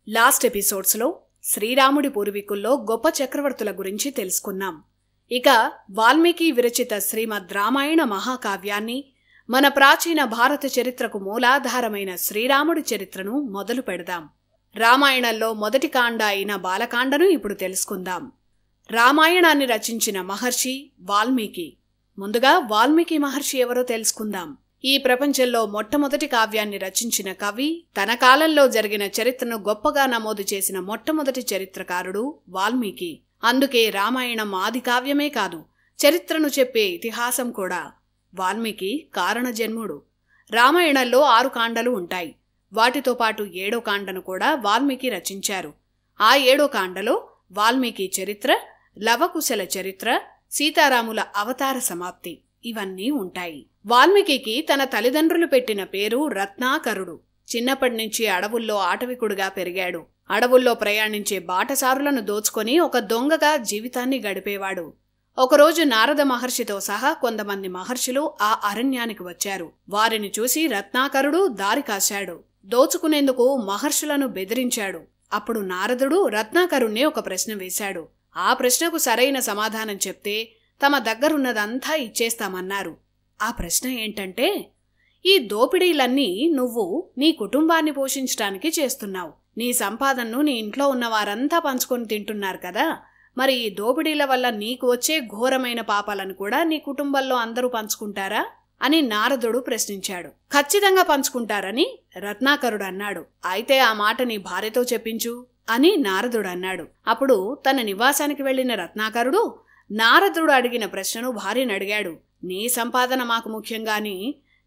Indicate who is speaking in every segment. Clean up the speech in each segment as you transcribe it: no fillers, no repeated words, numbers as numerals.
Speaker 1: Last ఎపిసోడ్స్లో శ్రీరాముడి పూర్వీకుల్లో గొప్ప చక్రవర్తుల గురించి తెలుసుకున్నాం. ఇక వాల్మీకి విరచిత శ్రీమద్ రామాయణ మహాకావ్యాన్ని, మన ప్రాచీన భారత చరిత్రకు మూలాధారమైన శ్రీరాముడి చరిత్రను మొదలు పెడదాం. రామాయణంలో మొదటి కాండ అయిన బాలకాండను ఇప్పుడు తెలుసుకుందాం. రామాయణాన్ని రచించిన మహర్షి వాల్మీకి. ముందుగా వాల్మీకి మహర్షి ఎవరో తెలుసుకుందాం. ఈ ప్రపంచంలో మొట్టమొదటి కావ్యాన్ని రచించిన కవి, తన కాలంలో జరిగిన చరిత్రను గొప్పగా నమోదు చేసిన మొట్టమొదటి చరిత్రకారుడు వాల్మీకి. అందుకే రామాయణం ఆది కావ్యమే కాదు, చరిత్రను చెప్పే ఇతిహాసం కూడా. వాల్మీకి కారణజన్ముడు. రామాయణంలో 6 కాండలు ఉంటాయి. వాటితో పాటు 7వ కాండను కూడా వాల్మీకి రచించారు. ఆ 7వ కాండలో వాల్మీకి చరిత్ర, లవకుశల చరిత్ర, సీతారాముల అవతార సమాప్తి ఇవన్నీ ఉంటాయి. వాల్మీకి తన తల్లిదండ్రులు పెట్టిన పేరు రత్నాకరుడు. చిన్నప్పటి నుంచి అడవుల్లో ఆటవికుడుగా పెరిగాడు. అడవుల్లో ప్రయాణించే బాటసారులను దోచుకొని ఒక దొంగగా జీవితాన్ని గడిపేవాడు. ఒకరోజు నారద మహర్షితో సహా కొంతమంది మహర్షులు ఆ అరణ్యానికి వచ్చారు. వారిని చూసి రత్నాకరుడు దారి కాశాడు. దోచుకునేందుకు మహర్షులను బెదిరించాడు. అప్పుడు నారదుడు రత్నాకరుణ్ణి ఒక ప్రశ్న వేశాడు. ఆ ప్రశ్నకు సరైన సమాధానం చెప్తే తమ దగ్గరున్నదంతా ఇచ్చేస్తామన్నారు. ఆ ప్రశ్న ఏంటంటే, ఈ దోపిడీలన్నీ నువ్వు నీ కుటుంబాన్ని పోషించడానికి చేస్తున్నావు. నీ సంపాదనను నీ ఇంట్లో ఉన్న వారంతా పంచుకొని తింటున్నారు కదా, మరి ఈ దోపిడీల వల్ల నీకు వచ్చే ఘోరమైన పాపాలను కూడా నీ కుటుంబంలో అందరూ పంచుకుంటారా అని నారదుడు ప్రశ్నించాడు. ఖచ్చితంగా పంచుకుంటారని రత్నాకరుడు అన్నాడు. అయితే ఆ మాట నీ భార్యతో చెప్పించు అని నారదుడు అన్నాడు. అప్పుడు తన నివాసానికి వెళ్లిన రత్నాకరుడు నారదుడు అడిగిన ప్రశ్నను భార్యను అడిగాడు. నీ సంపాదన మాకు ముఖ్యంగాని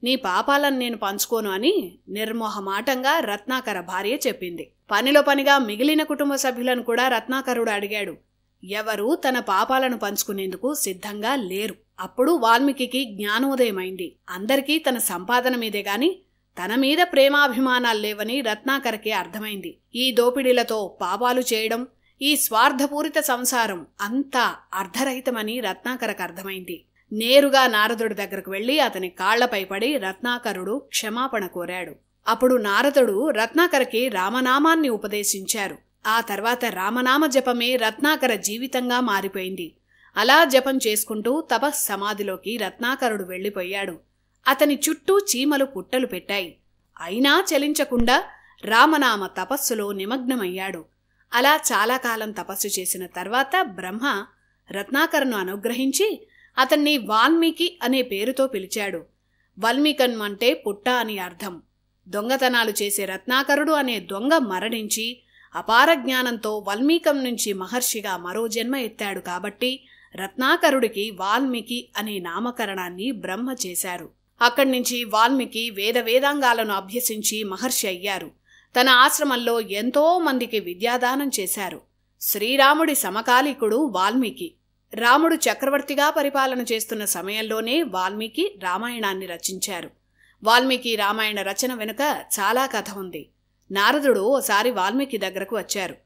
Speaker 1: నీ పాపాలను నేను పంచుకోను అని నిర్మోహమాటంగా రత్నాకర భార్య చెప్పింది. పనిలో పనిగా మిగిలిన కుటుంబ సభ్యులను కూడా రత్నాకరుడు అడిగాడు. ఎవరూ తన పాపాలను పంచుకునేందుకు సిద్ధంగా లేరు. అప్పుడు వాల్మీకి జ్ఞానోదయమైంది. అందరికీ తన సంపాదన మీదే గాని తన మీద ప్రేమాభిమానాలు లేవని రత్నాకరకి అర్థమైంది. ఈ దోపిడీలతో పాపాలు చేయడం, ఈ స్వార్థపూరిత సంసారం అంతా అర్ధరహితమని రత్నాకరకు అర్థమైంది. నేరుగా నారదుడి దగ్గరకు వెళ్లి అతని కాళ్లపై పడి రత్నాకరుడు క్షమాపణ కోరాడు. అప్పుడు నారదుడు రత్నాకరకి రామనామాన్ని ఉపదేశించారు. ఆ తర్వాత రామనామ జపమే రత్నాకర జీవితంగా మారిపోయింది. అలా జపం చేసుకుంటూ తపస్సమాధిలోకి రత్నాకరుడు వెళ్లిపోయాడు. అతని చుట్టూ చీమలు పుట్టలు పెట్టాయి. అయినా చలించకుండా రామనామ తపస్సులో నిమగ్నమయ్యాడు. అలా చాలా కాలం తపస్సు చేసిన తర్వాత బ్రహ్మ రత్నాకరను అనుగ్రహించి అతన్ని వాల్మీకి అనే పేరుతో పిలిచాడు. వాల్మీకన్ అంటే పుట్ట అని అర్థం. దొంగతనాలు చేసే రత్నాకరుడు అనే దొంగ మరణించి అపార జ్ఞానంతో వాల్మీకం నుంచి మహర్షిగా మరో జన్మ ఎత్తాడు కాబట్టి రత్నాకరుడికి వాల్మీకి అనే నామకరణాన్ని బ్రహ్మ చేశారు. అక్కడి నుంచి వాల్మీకి వేదాంగాలను అభ్యసించి మహర్షి అయ్యారు. తన ఆశ్రమంలో ఎంతో మందికి విద్యాదానం చేశారు. శ్రీరాముడి సమకాలీకుడు వాల్మీకి. రాముడు చక్రవర్తిగా పరిపాలన చేస్తున్న సమయంలోనే వాల్మీకి రామాయణాన్ని రచించారు. వాల్మీకి రామాయణ రచన వెనుక చాలా కథ ఉంది. నారదుడు ఓసారి వాల్మీకి దగ్గరకు వచ్చారు.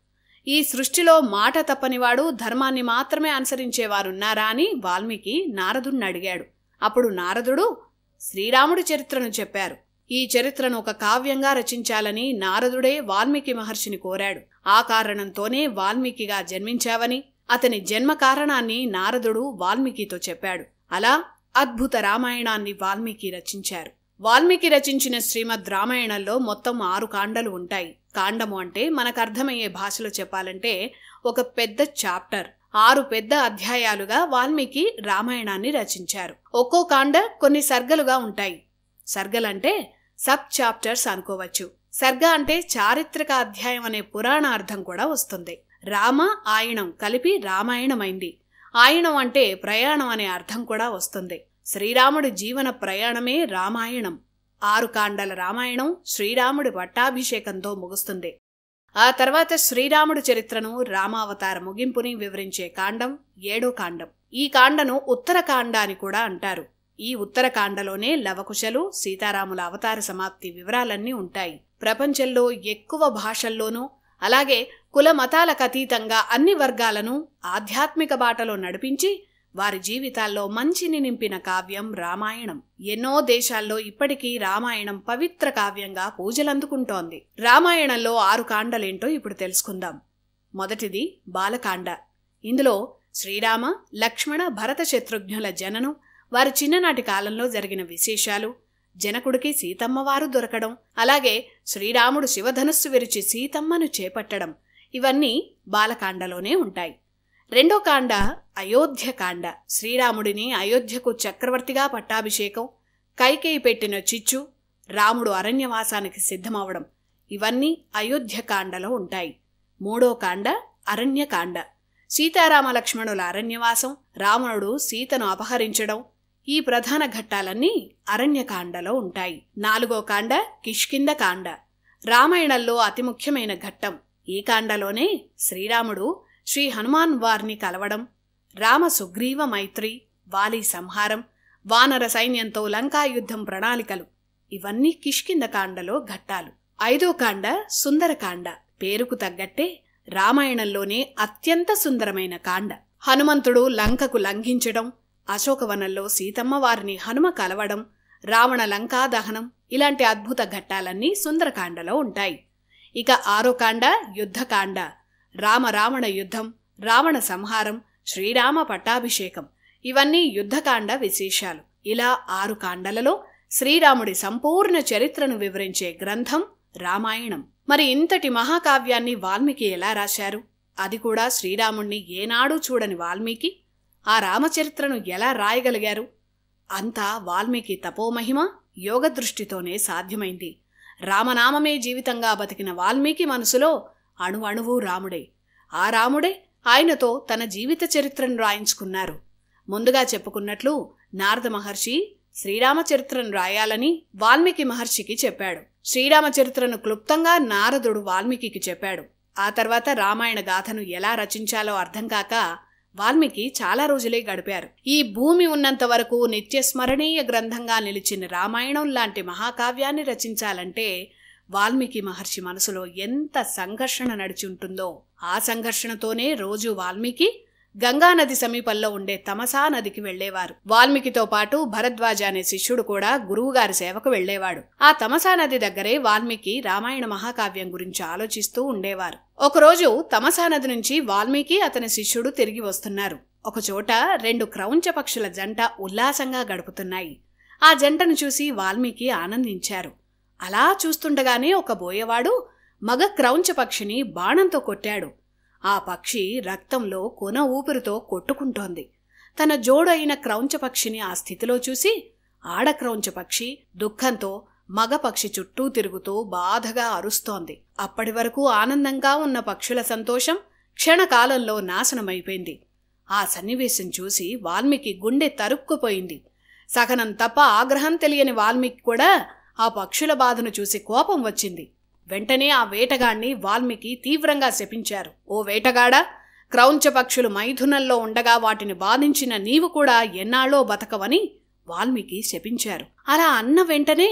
Speaker 1: ఈ సృష్టిలో మాట తప్పనివాడు, ధర్మాన్ని మాత్రమే అనుసరించేవారున్నారా అని వాల్మీకి నారదుడిని అడిగాడు. అప్పుడు నారదుడు శ్రీరాముడి చరిత్రను చెప్పారు. ఈ చరిత్రను ఒక కావ్యంగా రచించాలని నారదుడే వాల్మీకి మహర్షిని కోరాడు. ఆ కారణంతోనే వాల్మీకిగా జన్మించావని, అతని జన్మ కారణాన్ని నారదుడు వాల్మీకితో చెప్పాడు. అలా అద్భుత రామాయణాన్ని వాల్మీకి రచించారు. వాల్మీకి రచించిన శ్రీమద్ రామాయణంలో మొత్తం 6 కాండలు ఉంటాయి. కాండము అంటే మనకు అర్థమయ్యే భాషలో చెప్పాలంటే ఒక పెద్ద చాప్టర్. 6 పెద్ద అధ్యాయాలుగా వాల్మీకి రామాయణాన్ని రచించారు. ఒక్కో కాండ కొన్ని సర్గలుగా ఉంటాయి. సర్గలంటే సబ్ చాప్టర్స్ అనుకోవచ్చు. సర్గ అంటే చారిత్రక అధ్యాయం అనే పురాణ అర్థం కూడా వస్తుంది. రామ ఆయణం కలిపి రామాయణమైంది. ఆయణం అంటే ప్రయాణం అనే అర్థం కూడా వస్తుంది. శ్రీరాముడి జీవన ప్రయాణమే రామాయణం. 6 కాండల రామాయణం శ్రీరాముడి పట్టాభిషేకంతో ముగుస్తుంది. ఆ తర్వాత శ్రీరాముడి చరిత్రను, రామావతార ముగింపుని వివరించే కాండం 7వ కాండం. ఈ కాండను ఉత్తరకాండ అని కూడా అంటారు. ఈ ఉత్తరకాండలోనే లవకుశలు, సీతారాముల అవతార సమాప్తి వివరాలన్నీ ఉంటాయి. ప్రపంచంలో ఎక్కువ భాషల్లోనూ అలాగే కుల మతాలకు అతీతంగా అన్ని వర్గాలను ఆధ్యాత్మిక బాటలో నడిపించి వారి జీవితాల్లో మంచిని నింపిన కావ్యం రామాయణం. ఎన్నో దేశాల్లో ఇప్పటికీ రామాయణం పవిత్ర కావ్యంగా పూజలందుకుంటోంది. రామాయణంలో 6 కాండలేంటో ఇప్పుడు తెలుసుకుందాం. మొదటిది బాలకాండ. ఇందులో శ్రీరామ, లక్ష్మణ, భరత శత్రుఘ్నుల జననం, వారి చిన్ననాటి కాలంలో జరిగిన విశేషాలు, జనకుడికి సీతమ్మవారు దొరకడం, అలాగే శ్రీరాముడు శివధనుస్సు విరిచి సీతమ్మను చేపట్టడం, ఇవన్నీ బాలకాండలోనే ఉంటాయి. రెండో కాండ అయోధ్యకాండ. శ్రీరాముడిని అయోధ్యకు చక్రవర్తిగా పట్టాభిషేకం, కైకేయి పెట్టిన చిచ్చు, రాముడు అరణ్యవాసానికి సిద్ధమవడం, ఇవన్నీ అయోధ్యకాండలో ఉంటాయి. మూడో కాండ అరణ్యకాండ. సీతారామ లక్ష్మణుల అరణ్యవాసం, రావణుడు సీతను అపహరించడం, ఈ ప్రధాన ఘట్టాలన్నీ అరణ్యకాండలో ఉంటాయి. నాలుగో కాండ కిష్కింధకాండ. రామాయణంలో అతి ముఖ్యమైన ఘట్టం. ఈ కాండలోనే శ్రీరాముడు శ్రీ హనుమాన్ వారిని కలవడం, రామ సుగ్రీవ మైత్రి, వాలి సంహారం, వానర సైన్యంతో లంకాయుద్ధం ప్రణాళికలు, ఇవన్నీ కిష్కింధకాండలో ఘట్టాలు. ఐదో కాండ సుందరకాండ. పేరుకు తగ్గట్టే రామాయణంలోనే అత్యంత సుందరమైన కాండ. హనుమంతుడు లంకకు లంఘించడం, అశోకవనంలో సీతమ్మ వారిని హనుమ కలవడం, రావణ లంకా దహనం, ఇలాంటి అద్భుత ఘట్టాలన్నీ సుందరకాండలో ఉంటాయి. ఇక ఆరో కాండ యుద్ధకాండ. రావణ యుద్ధం, రావణ సంహారం, శ్రీరామ పట్టాభిషేకం, ఇవన్నీ యుద్ధకాండ విశేషాలు. ఇలా 6 కాండలలో శ్రీరాముడి సంపూర్ణ చరిత్రను వివరించే గ్రంథం రామాయణం. మరి ఇంతటి మహాకావ్యాన్ని వాల్మీకి ఎలా రాశారు? అది కూడా శ్రీరాముణ్ణి ఏనాడూ చూడని వాల్మీకి ఆ రామచరిత్రను ఎలా రాయగలిగారు? అంతా వాల్మీకి తపోమహిమ, యోగదృష్టితోనే సాధ్యమైంది. రామనామమే జీవితంగా బతికిన వాల్మీకి మనసులో అణువణువు రాముడే. ఆ రాముడే ఆయనతో తన జీవిత చరిత్రను రాయించుకున్నారు. ముందుగా చెప్పుకున్నట్లు నారద మహర్షి శ్రీరామచరిత్రను రాయాలని వాల్మీకి మహర్షికి చెప్పాడు. శ్రీరామచరిత్రను క్లుప్తంగా నారదుడు వాల్మీకి చెప్పాడు. ఆ తర్వాత రామాయణ గాథను ఎలా రచించాలో అర్థం కాక వాల్మీకి చాలా రోజులే గడిపారు. ఈ భూమి ఉన్నంత వరకు నిత్య స్మరణీయ గ్రంథంగా నిలిచిన రామాయణం లాంటి మహాకావ్యాన్ని రచించాలంటే వాల్మీకి మహర్షి మనసులో ఎంత సంఘర్షణ నడిచి ఉంటుందో. ఆ సంఘర్షణతోనే రోజు వాల్మీకి గంగానది సమీపంలో ఉండే తమసా నదికి వెళ్లేవారు. వాల్మీకితో పాటు భరద్వాజ అనే శిష్యుడు కూడా గురువుగారి సేవకు వెళ్లేవాడు. ఆ తమసా నది దగ్గరే వాల్మీకి రామాయణ మహాకావ్యం గురించి ఆలోచిస్తూ ఉండేవారు. ఒకరోజు తమసా నది నుంచి వాల్మీకి అతని శిష్యుడు తిరిగి వస్తున్నారు. ఒకచోట 2 క్రౌంచ పక్షుల జంట ఉల్లాసంగా గడుపుతున్నాయి. ఆ జంటను చూసి వాల్మీకి ఆనందించారు. అలా చూస్తుండగానే ఒక బోయవాడు మగ క్రౌంచ పక్షిని బాణంతో కొట్టాడు. ఆ పక్షి రక్తంలో కొన ఊపిరితో కొట్టుకుంటోంది. తన జోడైన క్రౌంచ పక్షిని ఆ స్థితిలో చూసి ఆడ క్రౌంచ పక్షి దుఃఖంతో మగ పక్షి చుట్టూ తిరుగుతూ బాధగా అరుస్తోంది. అప్పటి వరకు ఆనందంగా ఉన్న పక్షుల సంతోషం క్షణకాలంలో నాశనమైపోయింది. ఆ సన్నివేశం చూసి వాల్మీకి గుండె తరుక్కుపోయింది. సహనం తప్ప ఆగ్రహం తెలియని వాల్మీకి కూడా ఆ పక్షుల బాధను చూసి కోపం వచ్చింది. వెంటనే ఆ వేటగాణ్ణి వాల్మీకి తీవ్రంగా శపించారు. ఓ వేటగాడా, క్రౌంచ పక్షులు మైథునంలో ఉండగా వాటిని బాధించిన నీవు కూడా ఎన్నాళ్ళో బతకవని వాల్మీకి శపించారు. అలా అన్న వెంటనే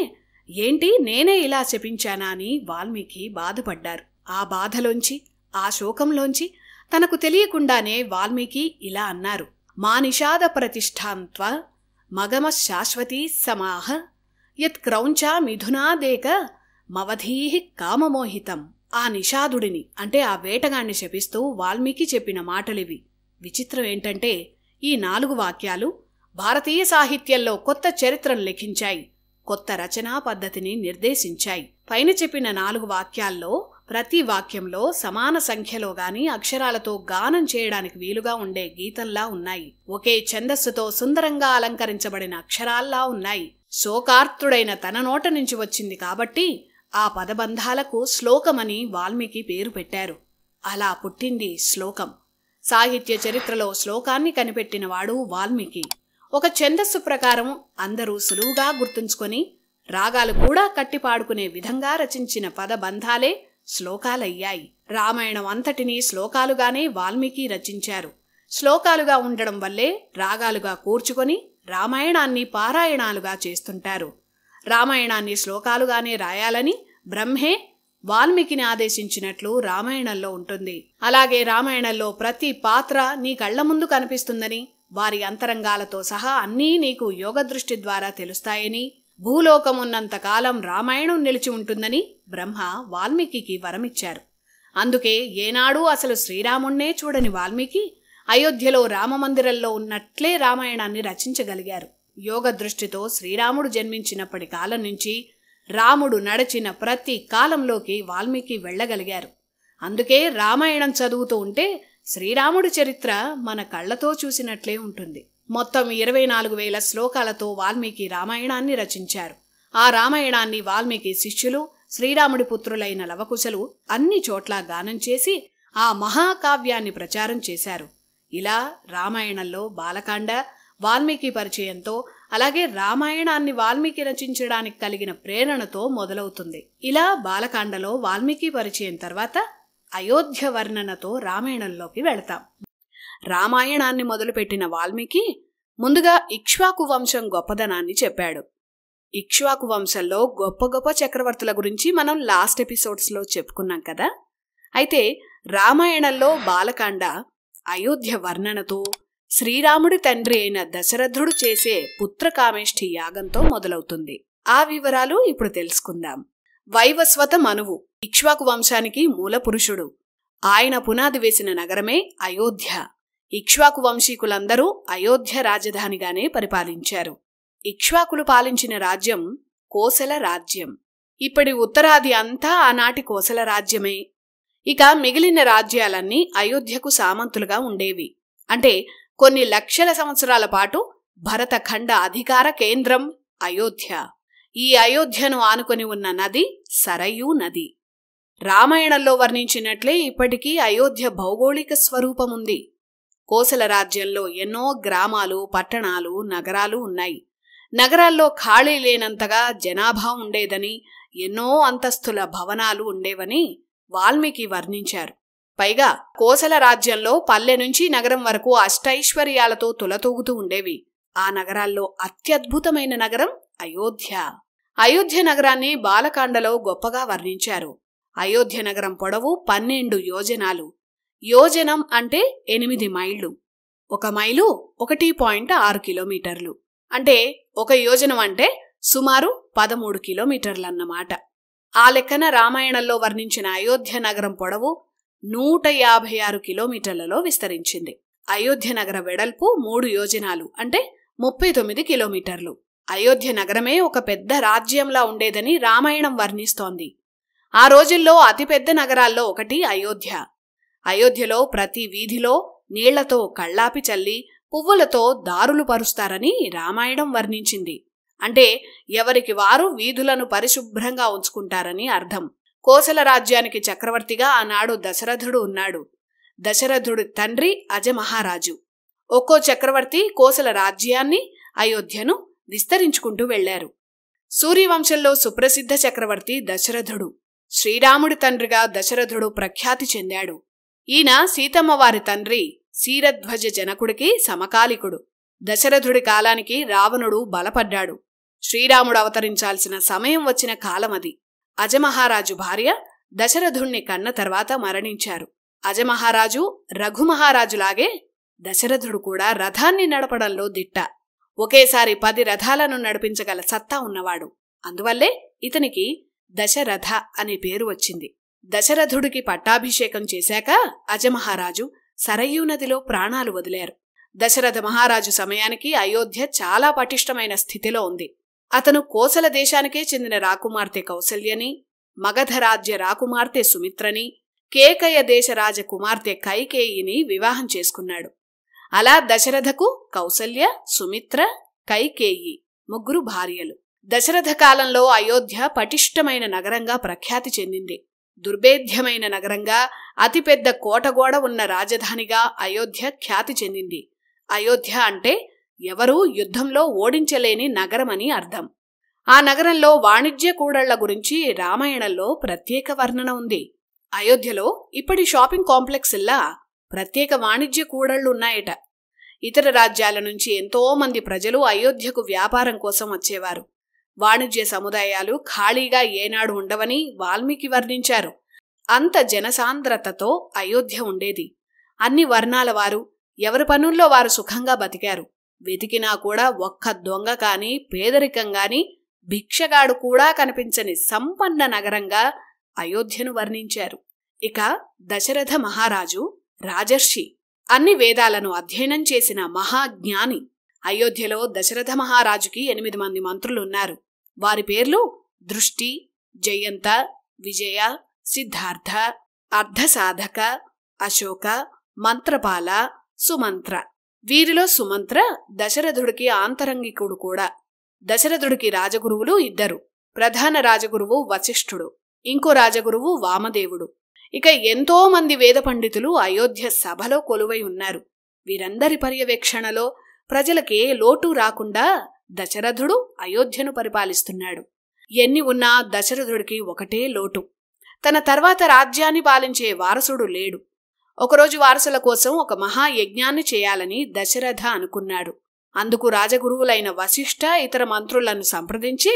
Speaker 1: ఏంటి నేనే ఇలా శపించానా అని వాల్మీకి బాధపడ్డారు. ఆ బాధలోంచి, ఆ శోకంలోంచి తనకు తెలియకుండానే వాల్మీకి ఇలా అన్నారు. మా నిషాద ప్రతిష్ఠాంత్వ మగమ శాశ్వతీ సమాహ యత్ క్రౌంచ మిథునాదేక మవధీహి కామమోహితం. ఆ నిషాదుడిని అంటే ఆ వేటగాణ్ణి శపిస్తూ వాల్మీకి చెప్పిన మాటలివి. విచిత్రం ఏంటంటే ఈ 4 వాక్యాలు భారతీయ సాహిత్యంలో కొత్త చరిత్రను లిఖించాయి, కొత్త రచనా పద్ధతిని నిర్దేశించాయి. పైన చెప్పిన 4 వాక్యాల్లో ప్రతి వాక్యంలో సమాన సంఖ్యలో గాని అక్షరాలతో గానం చేయడానికి వీలుగా ఉండే గీతంలా ఉన్నాయి. ఒకే ఛందస్సుతో సుందరంగా అలంకరించబడిన అక్షరాల్లా ఉన్నాయి. శోకార్తుడైన తన నోట నుంచి వచ్చింది కాబట్టి ఆ పదబంధాలకు శ్లోకమని వాల్మీకి పేరు పెట్టారు. అలా పుట్టింది శ్లోకం. సాహిత్య చరిత్రలో శ్లోకాన్ని కనిపెట్టినవాడు వాల్మీకి. ఒక ఛందస్సు ప్రకారం అందరూ సులువుగా గుర్తుంచుకొని రాగాలు కూడా కట్టి పాడుకునే విధంగా రచించిన పదబంధాలే శ్లోకాలయ్యాయి. రామాయణం అంతటినీ శ్లోకాలుగానే వాల్మీకి రచించారు. శ్లోకాలుగా ఉండడం వల్లే రాగాలుగా కూర్చుకొని రామాయణాన్ని పారాయణాలుగా చేస్తుంటారు. రామాయణాన్ని శ్లోకాలుగానే రాయాలని బ్రహ్మే వాల్మీకిని ఆదేశించినట్లు రామాయణంలో ఉంటుంది. అలాగే రామాయణంలో ప్రతి పాత్ర నీ కళ్ల ముందు కనిపిస్తుందని వారి అంతరంగాలతో సహా అన్నీ నీకు యోగదృష్టి ద్వారా తెలుస్తాయని, భూలోకమున్నంతకాలం రామాయణం నిలిచి ఉంటుందని బ్రహ్మ వాల్మీకి వరమిచ్చారు. అందుకే ఏనాడూ అసలు శ్రీరాముణ్ణే చూడని వాల్మీకి అయోధ్యలో రామమందిరంలో ఉన్నట్లే రామాయణాన్ని రచించగలిగారు. యోగ దృష్టితో శ్రీరాముడు జన్మించినప్పటి కాలం నుంచి రాముడు నడిచిన ప్రతి కాలంలోకి వాల్మీకి వెళ్ళగలిగారు. అందుకే రామాయణం చదువుతూ ఉంటే శ్రీరాముడి చరిత్ర మన కళ్లతో చూసినట్లే ఉంటుంది. మొత్తం 24,000 శ్లోకాలతో వాల్మీకి రామాయణాన్ని రచించారు. ఆ రామాయణాన్ని వాల్మీకి శిష్యులు, శ్రీరాముడి పుత్రులైన లవకుశలు అన్ని చోట్ల గానం చేసి ఆ మహాకావ్యాన్ని ప్రచారం చేశారు. ఇలా రామాయణంలో బాలకాండ వాల్మీకి పరిచయంతో, అలాగే రామాయణాన్ని వాల్మీకి రచించడానికి కలిగిన ప్రేరణతో మొదలవుతుంది. ఇలా బాలకాండలో వాల్మీకి పరిచయం తర్వాత అయోధ్య వర్ణనతో రామాయణంలోకి వెళతాం. రామాయణాన్ని మొదలుపెట్టిన వాల్మీకి ముందుగా ఇక్ష్వాకు వంశం గొప్పదనాన్ని చెప్పాడు. ఇక్ష్వాకు వంశంలో గొప్ప గొప్ప చక్రవర్తుల గురించి మనం లాస్ట్ ఎపిసోడ్స్లో చెప్పుకున్నాం కదా. అయితే రామాయణంలో బాలకాండ అయోధ్య వర్ణనతో శ్రీరాముడి తండ్రి అయిన దశరథుడు చేసే పుత్రకామేష్ఠి యాగంతో మొదలవుతుంది. ఆ వివరాలు ఇప్పుడు తెలుసుకుందాం. వైవస్వత మనువు ఇక్ష్వాకు వంశానికి మూల పురుషుడు. ఆయన పునాది వేసిన నగరమే అయోధ్య. ఇక్ష్వాకు వంశీకులందరూ అయోధ్య రాజధానిగానే పరిపాలించారు. ఇక్ష్వాకులు పాలించిన రాజ్యం కోసల రాజ్యం. ఇప్పటి ఉత్తరాది అంతా ఆనాటి కోసల రాజ్యమే. ఇక మిగిలిన రాజ్యాలన్నీ అయోధ్యకు సామంతులుగా ఉండేవి. అంటే కొన్ని లక్షల సంవత్సరాల పాటు భరతఖండ అధికార కేంద్రం అయోధ్య. ఈ అయోధ్యను ఆనుకొని ఉన్న నది సరయూ నది. రామాయణంలో వర్ణించినట్లే ఇప్పటికీ అయోధ్య భౌగోళిక స్వరూపముంది. కోసల రాజ్యంలో ఎన్నో గ్రామాలు, పట్టణాలు, నగరాలు ఉన్నాయి. నగరాల్లో ఖాళీ లేనంతగా జనాభా ఉండేదని, ఎన్నో అంతస్తుల భవనాలు ఉండేవని వాల్మీకి వర్ణించారు. పైగా కోసల రాజ్యంలో పల్లె నుంచి నగరం వరకు అష్టైశ్వర్యాలతో తులతూగుతూ ఉండేవి. ఆ నగరాల్లో అత్యద్భుతమైన నగరం అయోధ్య. అయోధ్య నగరాన్ని బాలకాండలో గొప్పగా వర్ణించారు. అయోధ్య నగరం పొడవు 12 యోజనాలు. యోజనం అంటే 8 మైళ్ళు. 1 మైలు 1.6 కిలోమీటర్లు. అంటే 1 యోజనం అంటే సుమారు 13 కిలోమీటర్లన్నమాట. ఆ లెక్కన రామాయణంలో వర్ణించిన అయోధ్య నగరం పొడవు 156 కిలోమీటర్లలో విస్తరించింది. అయోధ్య నగర వెడల్పు 3 యోజనాలు అంటే 39 కిలోమీటర్లు. అయోధ్య నగరమే ఒక పెద్ద రాజ్యంలా ఉండేదని రామాయణం వర్ణిస్తోంది. ఆ రోజుల్లో అతిపెద్ద నగరాల్లో ఒకటి అయోధ్య. అయోధ్యలో ప్రతి వీధిలో నీళ్లతో కళ్ళాపి చల్లి పువ్వులతో దారులు పరుస్తారని రామాయణం వర్ణించింది. అంటే ఎవరికి వారు వీధులను పరిశుభ్రంగా ఉంచుకుంటారని అర్థం. కోసల రాజ్యానికి చక్రవర్తిగా ఆనాడు దశరథుడు ఉన్నాడు. దశరథుడి తండ్రి అజమహారాజు. ఒక్కో చక్రవర్తి కోసల రాజ్యాన్ని, అయోధ్యను విస్తరించుకుంటూ వెళ్లారు. సూర్యవంశంలో సుప్రసిద్ధ చక్రవర్తి దశరథుడు. శ్రీరాముడి తండ్రిగా దశరథుడు ప్రఖ్యాతి చెందాడు. ఈయన సీతమ్మ వారి తండ్రి శీరధ్వజ జనకుడికి సమకాలికుడు. దశరథుడి కాలానికి రావణుడు బలపడ్డాడు. శ్రీరాముడు అవతరించాల్సిన సమయం వచ్చిన కాలమది. అజమహారాజు భార్య దశరథుణ్ణి కన్న తర్వాత మరణించారు. అజమహారాజు రఘుమహారాజులాగే దశరథుడు కూడా రథాన్ని నడపడంలో దిట్ట. ఒకేసారి 10 రథాలను నడిపించగల సత్తా ఉన్నవాడు. అందువల్లే ఇతనికి దశరథ అనే పేరు వచ్చింది. దశరథుడికి పట్టాభిషేకం చేశాక అజమహారాజు సరయూ నదిలో ప్రాణాలు వదిలారు. దశరథ మహారాజు సమయానికి అయోధ్య చాలా పటిష్టమైన స్థితిలో ఉంది. అతను కోసల దేశానికే చెందిన రాకుమార్తె కౌసల్యని, మగధ రాజ్య రాకుమార్తె సుమిత్రని, కేకయ దేశ రాజకుమార్తె కైకేయిని వివాహం చేసుకున్నాడు. అలా దశరథకు కౌసల్య, సుమిత్ర, కైకేయి 3 భార్యలు. దశరథ కాలంలో అయోధ్య పటిష్టమైన నగరంగా ప్రఖ్యాతి చెందింది. దుర్భేద్యమైన నగరంగా, అతిపెద్ద కోటగోడ ఉన్న రాజధానిగా అయోధ్య ఖ్యాతి చెందింది. అయోధ్య అంటే ఎవరూ యుద్ధంలో ఓడించలేని నగరమని అర్థం. ఆ నగరంలో వాణిజ్య కూడళ్ల గురించి రామాయణంలో ప్రత్యేక వర్ణన ఉంది. అయోధ్యలో ఇప్పటి షాపింగ్ కాంప్లెక్స్లా ప్రత్యేక వాణిజ్య కూడళ్లున్నాయట. ఇతర రాజ్యాల నుంచి ఎంతో మంది ప్రజలు అయోధ్యకు వ్యాపారం కోసం వచ్చేవారు. వాణిజ్య సముదాయాలు ఖాళీగా ఏనాడు ఉండవని వాల్మీకి వర్ణించారు. అంత జనసాంద్రతతో అయోధ్య ఉండేది. అన్ని వర్ణాల వారు, ఎవరి పనుల్లో వారు సుఖంగా బతికారు. వెతికినా కూడా ఒక్క దొంగ కాని, పేదరికం గాని, భిక్షగాడు కూడా కనిపించని సంపన్న నగరంగా అయోధ్యను వర్ణించారు. ఇక దశరథ మహారాజు రాజర్షి, అన్ని వేదాలను అధ్యయనం చేసిన మహాజ్ఞాని. అయోధ్యలో దశరథ మహారాజుకి 8 మంది మంత్రులున్నారు. వారి పేర్లు దృష్టి, జయంత, విజయ, సిద్ధార్థ, అర్ధసాధక, అశోక, మంత్రపాల, సుమంత్ర. వీరిలో సుమంత్ర దశరథుడికి ఆంతరంగికుడు కూడా. దశరథుడికి రాజగురువులు 2. ప్రధాన రాజగురువు వశిష్ఠుడు, ఇంకో రాజగురువు వామదేవుడు. ఇక ఎంతో మంది వేద పండితులు అయోధ్య సభలో కొలువై ఉన్నారు. వీరందరి పర్యవేక్షణలో ప్రజలకే లోటు రాకుండా దశరథుడు అయోధ్యను పరిపాలిస్తున్నాడు. ఎన్ని ఉన్నా దశరథుడికి ఒకటే లోటు. తన తర్వాత రాజ్యాన్ని పాలించే వారసుడు లేడు. ఒకరోజు వారసుల కోసం ఒక మహాయజ్ఞాన్ని చేయాలని దశరథ అనుకున్నాడు. అందుకు రాజగురువులైన వశిష్ఠ ఇతర మంత్రులను సంప్రదించి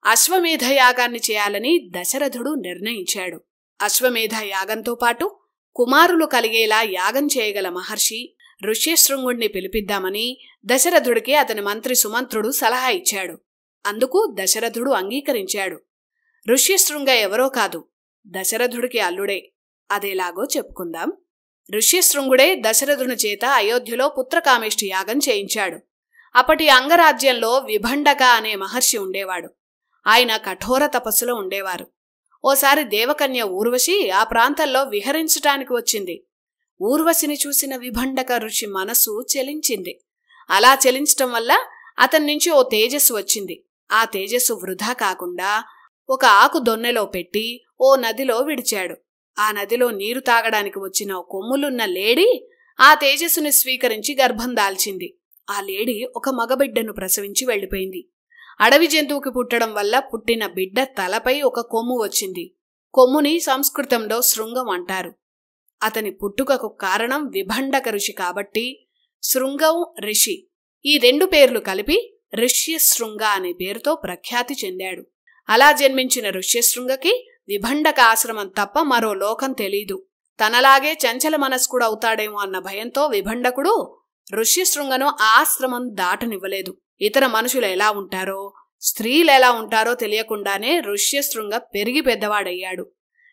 Speaker 1: అశ్వమేధ యాగాన్ని చేయాలని దశరథుడు నిర్ణయించాడు. అశ్వమేధ యాగంతో పాటు కుమారులు కలిగేలా యాగం చేయగల మహర్షి ఋష్యశృంగుణ్ణి పిలిపిద్దామని దశరథుడికి అతని మంత్రి సుమంత్రుడు సలహా ఇచ్చాడు. అందుకు దశరథుడు అంగీకరించాడు. ఋష్యశృంగ ఎవరో కాదు, దశరథుడికి అల్లుడే. అదేలాగో చెప్పుకుందాం. ఋష్యశృంగుడే దశరథుని చేత అయోధ్యలో పుత్రకామేష్టి యాగం చేయించాడు. అప్పటి అంగరాజ్యంలో విభండక అనే మహర్షి ఉండేవాడు. ఆయన కఠోర తపస్సులో ఉండేవారు. ఓసారి దేవకన్య ఊర్వశి ఆ ప్రాంతంలో విహరించటానికి వచ్చింది. ఊర్వశిని చూసిన విభండక ఋషి మనసు చెలించింది. అలా చెలించటం వల్ల అతని నుంచి ఓ తేజస్సు వచ్చింది. ఆ తేజస్సు వృధా కాకుండా ఒక ఆకు దొన్నెలో పెట్టి ఓ నదిలో విడిచాడు. ఆ నదిలో నీరు తాగడానికి వచ్చిన కొమ్ములున్న లేడి ఆ తేజస్సుని స్వీకరించి గర్భం దాల్చింది. ఆ లేడి ఒక మగబిడ్డను ప్రసవించి వెళ్లిపోయింది. అడవి జంతువుకి పుట్టడం వల్ల పుట్టిన బిడ్డ తలపై ఒక కొమ్ము వచ్చింది. కొమ్ముని సంస్కృతంలో శృంగం అంటారు. అతని పుట్టుకకు కారణం విభండక ఋషి కాబట్టి శృంగం ఋషి, ఈ 2 పేర్లు కలిపి ఋష్యశృంగ అనే పేరుతో ప్రఖ్యాతి చెందాడు. అలా జన్మించిన ఋష్యశృంగకి విభండక ఆశ్రమం తప్ప మరో లోకం తెలీదు. తనలాగే చంచల మనస్కుడు అవుతాడేమో అన్న భయంతో విభండకుడు ఋష్యశృంగను ఆశ్రమం దాటనివ్వలేదు. ఇతర మనుషులు ఎలా ఉంటారో, స్త్రీలు ఎలా ఉంటారో తెలియకుండానే ఋష్యశృంగ పెరిగి పెద్దవాడయ్యాడు.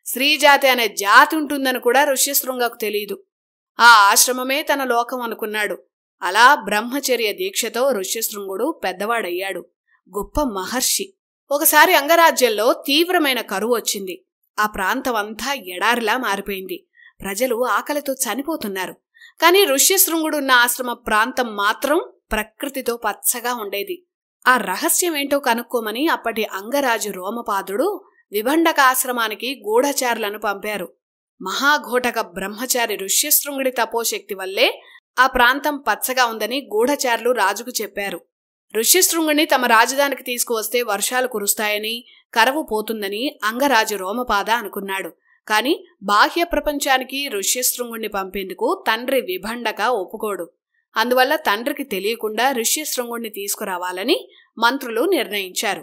Speaker 1: స్త్రీజాతి అనే జాతి ఉంటుందని కూడా ఋష్యశృంగకు తెలీదు. ఆ ఆశ్రమమే తన లోకం అనుకున్నాడు. అలా బ్రహ్మచర్య దీక్షతో ఋష్యశృంగుడు పెద్దవాడయ్యాడు. గొప్ప మహర్షి. ఒకసారి అంగరాజ్యంలో తీవ్రమైన కరువు వచ్చింది. ఆ ప్రాంతం అంతా ఎడారిలా మారిపోయింది. ప్రజలు ఆకలితో చనిపోతున్నారు. కాని ఋష్యశృంగుడున్న ఆశ్రమ ప్రాంతం మాత్రం ప్రకృతితో పచ్చగా ఉండేది. ఆ రహస్యమేంటో కనుక్కోమని అప్పటి అంగరాజు రోమపాదుడు విభండక ఆశ్రమానికి గూఢచారులను పంపారు. మహాఘోటక బ్రహ్మచారి ఋష్యశృంగుడి తపోశక్తి వల్లే ఆ ప్రాంతం పచ్చగా ఉందని గూఢచారులు రాజుకు చెప్పారు. ఋష్యశృంగుని తమ రాజధానికి తీసుకువస్తే వర్షాలు కురుస్తాయని, కరవు పోతుందని అంగరాజు రోమపాద అనుకున్నాడు. కాని బాహ్య ప్రపంచానికి ఋష్యశృంగుణ్ణి పంపేందుకు తండ్రి విభండక ఒప్పుకోడు. అందువల్ల తండ్రికి తెలియకుండా ఋష్యశృంగుణ్ణి తీసుకురావాలని మంత్రులు నిర్ణయించారు.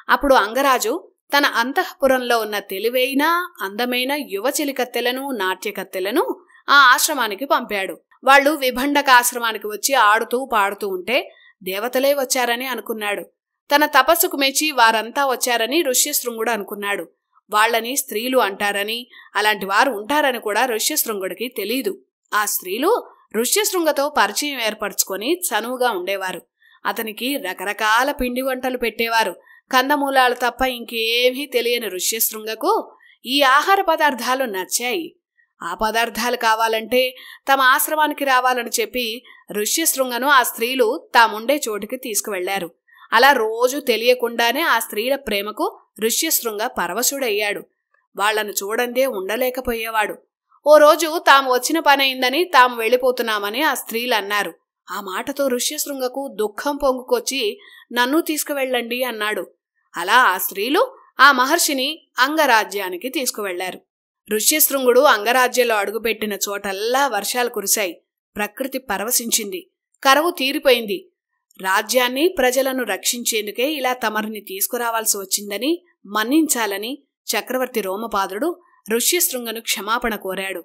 Speaker 1: అప్పుడు అంగరాజు తన అంతఃపురంలో ఉన్న తెలివైన అందమైన యువచిలికత్తెలను, నాట్యకత్తెలను ఆ ఆశ్రమానికి పంపాడు. వాళ్లు విభండక ఆశ్రమానికి వచ్చి ఆడుతూ పాడుతూ ఉంటే దేవతలే వచ్చారని అనుకున్నాడు. తన తపస్సుకు మెచ్చి వారంతా వచ్చారని ఋష్యశృంగుడు అనుకున్నాడు. వాళ్లని స్త్రీలు అంటారని, అలాంటి వారు ఉంటారని కూడా ఋష్యశృంగుడికి తెలీదు. ఆ స్త్రీలు ఋష్యశృంగతో పరిచయం ఏర్పరచుకొని చనువుగా ఉండేవారు. అతనికి రకరకాల పిండి వంటలు పెట్టేవారు. కందమూలాలు తప్ప ఇంకేమీ తెలియని ఋష్యశృంగకు ఈ ఆహార పదార్థాలు నచ్చాయి. ఆ పదార్థాలు కావాలంటే తమ ఆశ్రమానికి రావాలని చెప్పి ఋష్యశృంగను ఆ స్త్రీలు తాముండే చోటుకి తీసుకువెళ్లారు. అలా రోజు తెలియకుండానే ఆ స్త్రీల ప్రేమకు ఋష్యశృంగ పరవశుడయ్యాడు. వాళ్లను చూడందే ఉండలేకపోయేవాడు. ఓ రోజు తాము వచ్చిన పనయిందని తాము వెళ్ళిపోతున్నామని ఆ స్త్రీలు అన్నారు. ఆ మాటతో ఋష్యశృంగకు దుఃఖం పొంగుకొచ్చి నన్ను తీసుకువెళ్ళండి అన్నాడు. అలా ఆ స్త్రీలు ఆ మహర్షిని అంగరాజ్యానికి తీసుకువెళ్లారు. ఋష్యశృంగుడు అంగరాజ్యంలో అడుగుపెట్టిన చోటల్లా వర్షాలు కురిశాయి. ప్రకృతి పరవశించింది. కరువు తీరిపోయింది. రాజ్యాన్ని, ప్రజలను రక్షించేందుకే ఇలా తమరిని తీసుకురావాల్సి వచ్చిందని మన్నించాలని చక్రవర్తి రోమపాదుడు ఋష్యశృంగను క్షమాపణ కోరాడు.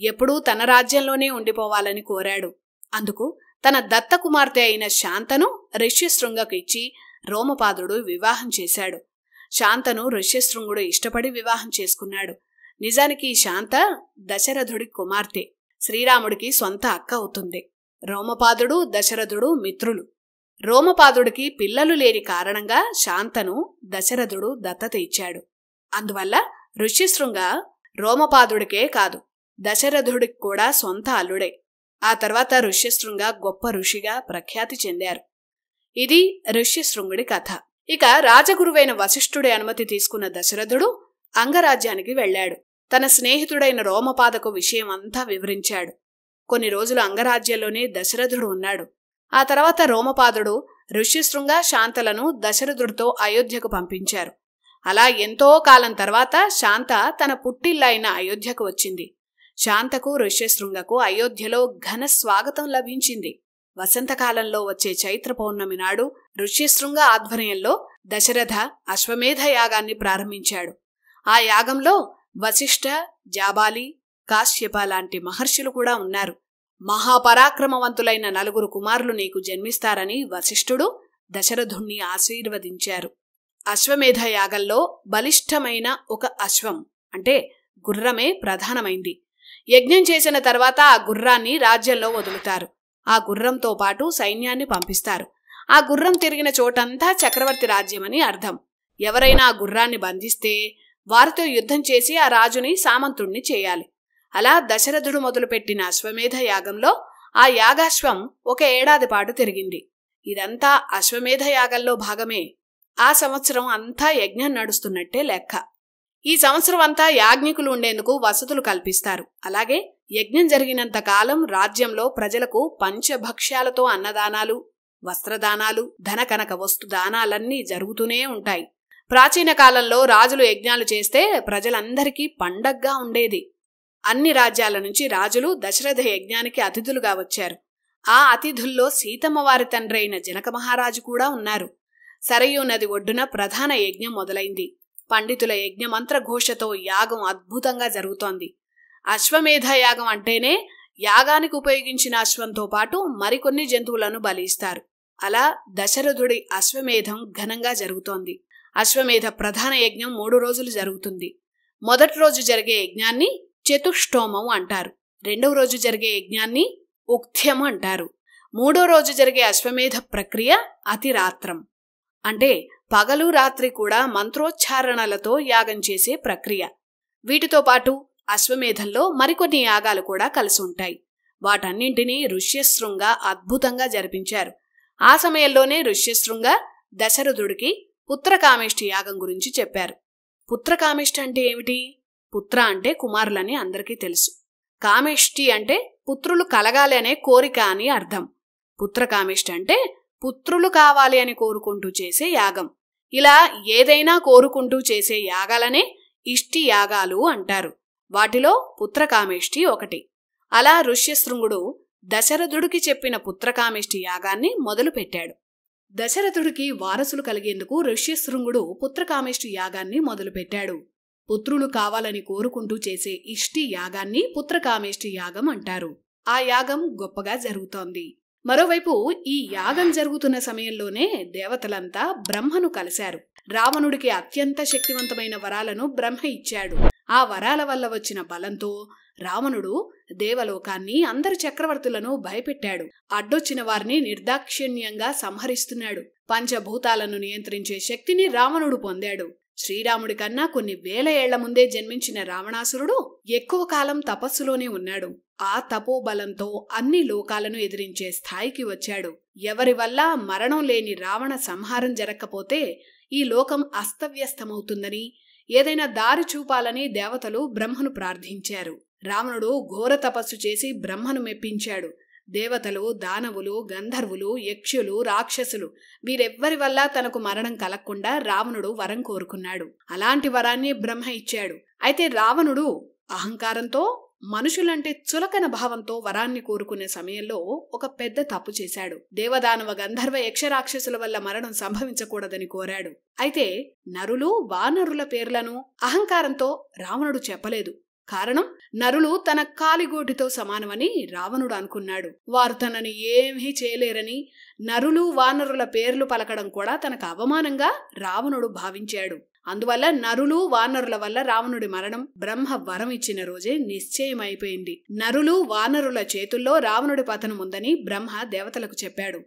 Speaker 1: ఎప్పుడూ తన రాజ్యంలోనే ఉండిపోవాలని కోరాడు. అందుకు తన దత్త కుమార్తె అయిన శాంతను ఋష్యశృంగకు ఇచ్చి రోమపాదుడు వివాహం చేశాడు. శాంతను ఋష్యశృంగుడు ఇష్టపడి వివాహం చేసుకున్నాడు. నిజానికి ఈ శాంత దశరథుడి కుమార్తె, శ్రీరాముడికి సొంత అక్క అవుతుంది. రోమపాదుడు దశరథుడు మిత్రులు. రోమపాదుడికి పిల్లలు లేని కారణంగా శాంతను దశరథుడు దత్తత ఇచ్చాడు. అందువల్ల ఋష్యశృంగ రోమపాదుడికే కాదు, దశరథుడికి కూడా సొంత అల్లుడే. ఆ తర్వాత ఋష్యశృంగ గొప్ప ఋషిగా ప్రఖ్యాతి చెందారు. ఇది ఋష్యశృంగుడి కథ. ఇక రాజగురువైన వశిష్ఠుడి అనుమతి తీసుకున్న దశరథుడు అంగరాజ్యానికి వెళ్లాడు. తన స్నేహితుడైన రోమపాదకు విషయం అంతా వివరించాడు. కొన్ని రోజులు అంగరాజ్యంలోనే దశరథుడు ఉన్నాడు. ఆ తర్వాత రోమపాదుడు ఋష్యశృంగ శాంతలను దశరథుడితో అయోధ్యకు పంపించారు. అలా ఎంతో కాలం తర్వాత శాంత తన పుట్టిల్లైన అయోధ్యకు వచ్చింది. శాంతకు ఋష్యశృంగకు అయోధ్యలో ఘన స్వాగతం లభించింది. వసంతకాలంలో వచ్చే చైత్ర పౌర్ణమి నాడు ఋష్యశృంగ ఆధ్వర్యంలో దశరథ అశ్వమేధ యాగాన్ని ప్రారంభించాడు. ఆ యాగంలో వశిష్ఠ, జాబాలి, కాశ్యప లాంటి మహర్షులు కూడా ఉన్నారు. మహాపరాక్రమవంతులైన 4 కుమారులు నీకు జన్మిస్తారని వశిష్ఠుడు దశరథుణ్ణి ఆశీర్వదించారు. అశ్వమేధ యాగంలో బలిష్టమైన ఒక అశ్వం అంటే గుర్రమే ప్రధానమైంది. యజ్ఞం చేసిన తర్వాత ఆ గుర్రాన్ని రాజ్యంలో వదులుతారు. ఆ గుర్రంతో పాటు సైన్యాన్ని పంపిస్తారు. ఆ గుర్రం తిరిగిన చోటంతా చక్రవర్తి రాజ్యమని అర్థం. ఎవరైనా ఆ గుర్రాన్ని బంధిస్తే వారితో యుద్ధం చేసి ఆ రాజుని సామంతుణ్ణి చేయాలి. అలా దశరథుడు మొదలుపెట్టిన అశ్వమేధ యాగంలో ఆ యాగాశ్వం 1 ఏడాది పాటు తిరిగింది. ఇదంతా అశ్వమేధ యాగంలో భాగమే. ఆ సంవత్సరం అంతా యజ్ఞం నడుస్తున్నట్టే లెక్క. ఈ సంవత్సరం అంతా యాజ్ఞికులు ఉండేందుకు వసతులు కల్పిస్తారు. అలాగే యజ్ఞం జరిగినంత కాలం రాజ్యంలో ప్రజలకు పంచభక్ష్యాలతో అన్నదానాలు, వస్త్రదానాలు, ధనకనక వస్తు దానాలన్నీ జరుగుతూనే ఉంటాయి. ప్రాచీన కాలంలో రాజులు యజ్ఞాలు చేస్తే ప్రజలందరికీ పండగ్గా ఉండేది. అన్ని రాజ్యాల నుంచి రాజులు దశరథ యజ్ఞానికి అతిథులుగా వచ్చారు. ఆ అతిథుల్లో సీతమ్మ వారి తండ్రైన జనక మహారాజు కూడా ఉన్నారు. సరయూ నది ఒడ్డున ప్రధాన యజ్ఞం మొదలైంది. పండితుల యజ్ఞమంత్ర ఘోషతో యాగం అద్భుతంగా జరుగుతోంది. అశ్వమేధ యాగం అంటేనే యాగానికి ఉపయోగించిన అశ్వంతో పాటు మరికొన్ని జంతువులను బలిస్తారు. అలా దశరథుడి అశ్వమేధం ఘనంగా జరుగుతోంది. అశ్వమేధ ప్రధాన యజ్ఞం 3 రోజులు జరుగుతుంది. మొదటి రోజు జరిగే యజ్ఞాన్ని చతుష్టోమం అంటారు. రెండవ రోజు జరిగే యజ్ఞాన్ని ఉక్థ్యం అంటారు. మూడో రోజు జరిగే అశ్వమేధ ప్రక్రియ అతిరాత్రం అంటే పగలు రాత్రి కూడా మంత్రోచ్చారణలతో యాగం చేసే ప్రక్రియ. వీటితో పాటు అశ్వమేధంలో మరికొన్ని యాగాలు కూడా కలిసి ఉంటాయి. వాటన్నింటినీ ఋష్యశృంగ అద్భుతంగా జరిపించారు. ఆ సమయంలోనే ఋష్యశృంగ దశరథుడికి పుత్రకామేష్టి యాగం గురించి చెప్పారు. పుత్రకామేష్టి అంటే ఏమిటి? పుత్ర అంటే కుమారులని అందరికీ తెలుసు. కామేష్టి అంటే పుత్రులు కలగాలి అనే కోరిక అని అర్థం. పుత్రకామేష్టి అంటే పుత్రులు కావాలి అని కోరుకుంటూ చేసే యాగం. ఇలా ఏదైనా కోరుకుంటూ చేసే యాగాలనే ఇష్టి యాగాలు అంటారు. వాటిలో పుత్రకామేష్టి ఒకటి. అలా ఋష్యశృంగుడు దశరథుడికి చెప్పిన పుత్రకామేష్టి యాగాన్ని మొదలుపెట్టాడు. దశరథుడికి వారసులు కలిగేందుకు ఋష్యశృంగుడు పుత్రకామేష్టి యాగాన్ని మొదలుపెట్టాడు. పుత్రులు కావాలని కోరుకుంటూ చేసే ఇష్టి యాగాన్ని పుత్రకామేష్టి యాగం అంటారు. ఆ యాగం గొప్పగా జరుగుతోంది. మరోవైపు ఈ యాగం జరుగుతున్న సమయంలోనే దేవతలంతా బ్రహ్మను కలిశారు. రావణుడికి అత్యంత శక్తివంతమైన వరాలను బ్రహ్మ ఇచ్చాడు. ఆ వరాల వల్ల వచ్చిన బలంతో రావణుడు దేవలోకాన్ని, అందరి చక్రవర్తులను భయపెట్టాడు. అడ్డొచ్చిన వారిని నిర్దాక్షిణ్యంగా సంహరిస్తున్నాడు. పంచభూతాలను నియంత్రించే శక్తిని రావణుడు పొందాడు. శ్రీరాముడి కన్నా కొన్ని వేల ఏళ్ల ముందే జన్మించిన రావణాసురుడు ఎక్కువ కాలం తపస్సులోనే ఉన్నాడు. ఆ తపోబలంతో అన్ని లోకాలను ఎదిరించే స్థాయికి వచ్చాడు. ఎవరి వల్ల మరణం లేని రావణ సంహారం జరగకపోతే ఈ లోకం అస్తవ్యస్తమవుతుందని, ఏదైనా దారి చూపాలని దేవతలు బ్రహ్మను ప్రార్థించారు. రావణుడు ఘోర తపస్సు చేసి బ్రహ్మను మెప్పించాడు. దేవతలు, దానవులు, గంధర్వులు, యక్షులు, రాక్షసులు వీరెవ్వరి వల్ల తనకు మరణం కలగకుండా రావణుడు వరం కోరుకున్నాడు. అలాంటి వరాన్ని బ్రహ్మ ఇచ్చాడు. అయితే రావణుడు అహంకారంతో, మనుషులంటే చులకన భావంతో వరాన్ని కోరుకునే సమయంలో ఒక పెద్ద తప్పు చేశాడు. దేవదానవ గంధర్వ యక్షరాక్షసుల వల్ల మరణం సంభవించకూడదని కోరాడు. అయితే నరులు, వానరుల పేర్లను అహంకారంతో రావణుడు చెప్పలేదు. కారణం, నరులు తన కాలిగోటితో సమానమని రావణుడు అనుకున్నాడు. వారు తనని ఏమీ చేయలేరని, నరులు వానరుల పేర్లు పలకడం కూడా తనకు అవమానంగా రావణుడు భావించాడు. అందువల్ల నరులు వానరుల వల్ల రావణుడి మరణం బ్రహ్మ వరం ఇచ్చిన రోజే నిశ్చయమైపోయింది. నరులు వానరుల చేతుల్లో రావణుడి పతనం ఉందని బ్రహ్మ దేవతలకు చెప్పాడు.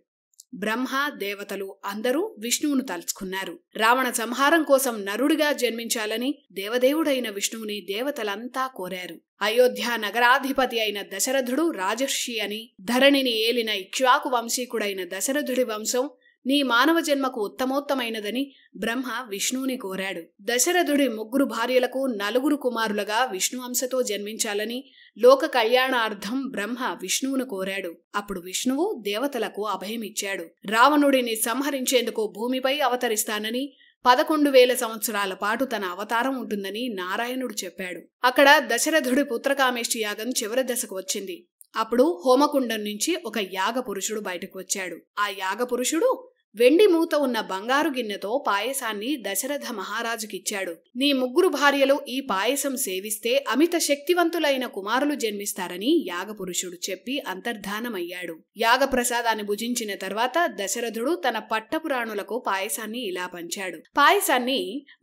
Speaker 1: బ్రహ్మ దేవతలు అందరూ విష్ణువును తలుచుకున్నారు. రావణ సంహారం కోసం నరుడిగా జన్మించాలని దేవదేవుడైన విష్ణువుని దేవతలంతా కోరారు. అయోధ్య నగరాధిపతి అయిన దశరథుడు రాజర్షి అని, ధరణిని ఏలిన ఇక్ష్వాకు వంశీకుడైన దశరథుడి వంశం నీ మానవ జన్మకు ఉత్తమోత్తమైనదని బ్రహ్మ విష్ణువుని కోరాడు. దశరథుడి 3 భార్యలకు 4 కుమారులుగా విష్ణు అంశతో జన్మించాలని లోక కళ్యాణార్థం బ్రహ్మ విష్ణువును కోరాడు. అప్పుడు విష్ణువు దేవతలకు అభయమిచ్చాడు. రావణుడిని సంహరించేందుకు భూమిపై అవతరిస్తానని, 11,000 సంవత్సరాల పాటు తన అవతారం ఉంటుందని నారాయణుడు చెప్పాడు. అక్కడ దశరథుడి పుత్రకామేష్టి యాగం చివరి దశకు వచ్చింది. అప్పుడు హోమకుండం నుంచి ఒక యాగ పురుషుడు బయటకు వచ్చాడు. ఆ యాగ పురుషుడు వెండి మూత ఉన్న బంగారు గిన్నెతో పాయసాన్ని దశరథ మహారాజుకిచ్చాడు. నీ 3 భార్యలు ఈ పాయసం సేవిస్తే అమిత శక్తివంతులైన కుమారులు జన్మిస్తారని యాగపురుషుడు చెప్పి అంతర్ధానమయ్యాడు. యాగ ప్రసాదాన్ని భుజించిన తర్వాత దశరథుడు తన పట్టపురాణులకు పాయసాన్ని ఇలా పంచాడు. పాయసాన్ని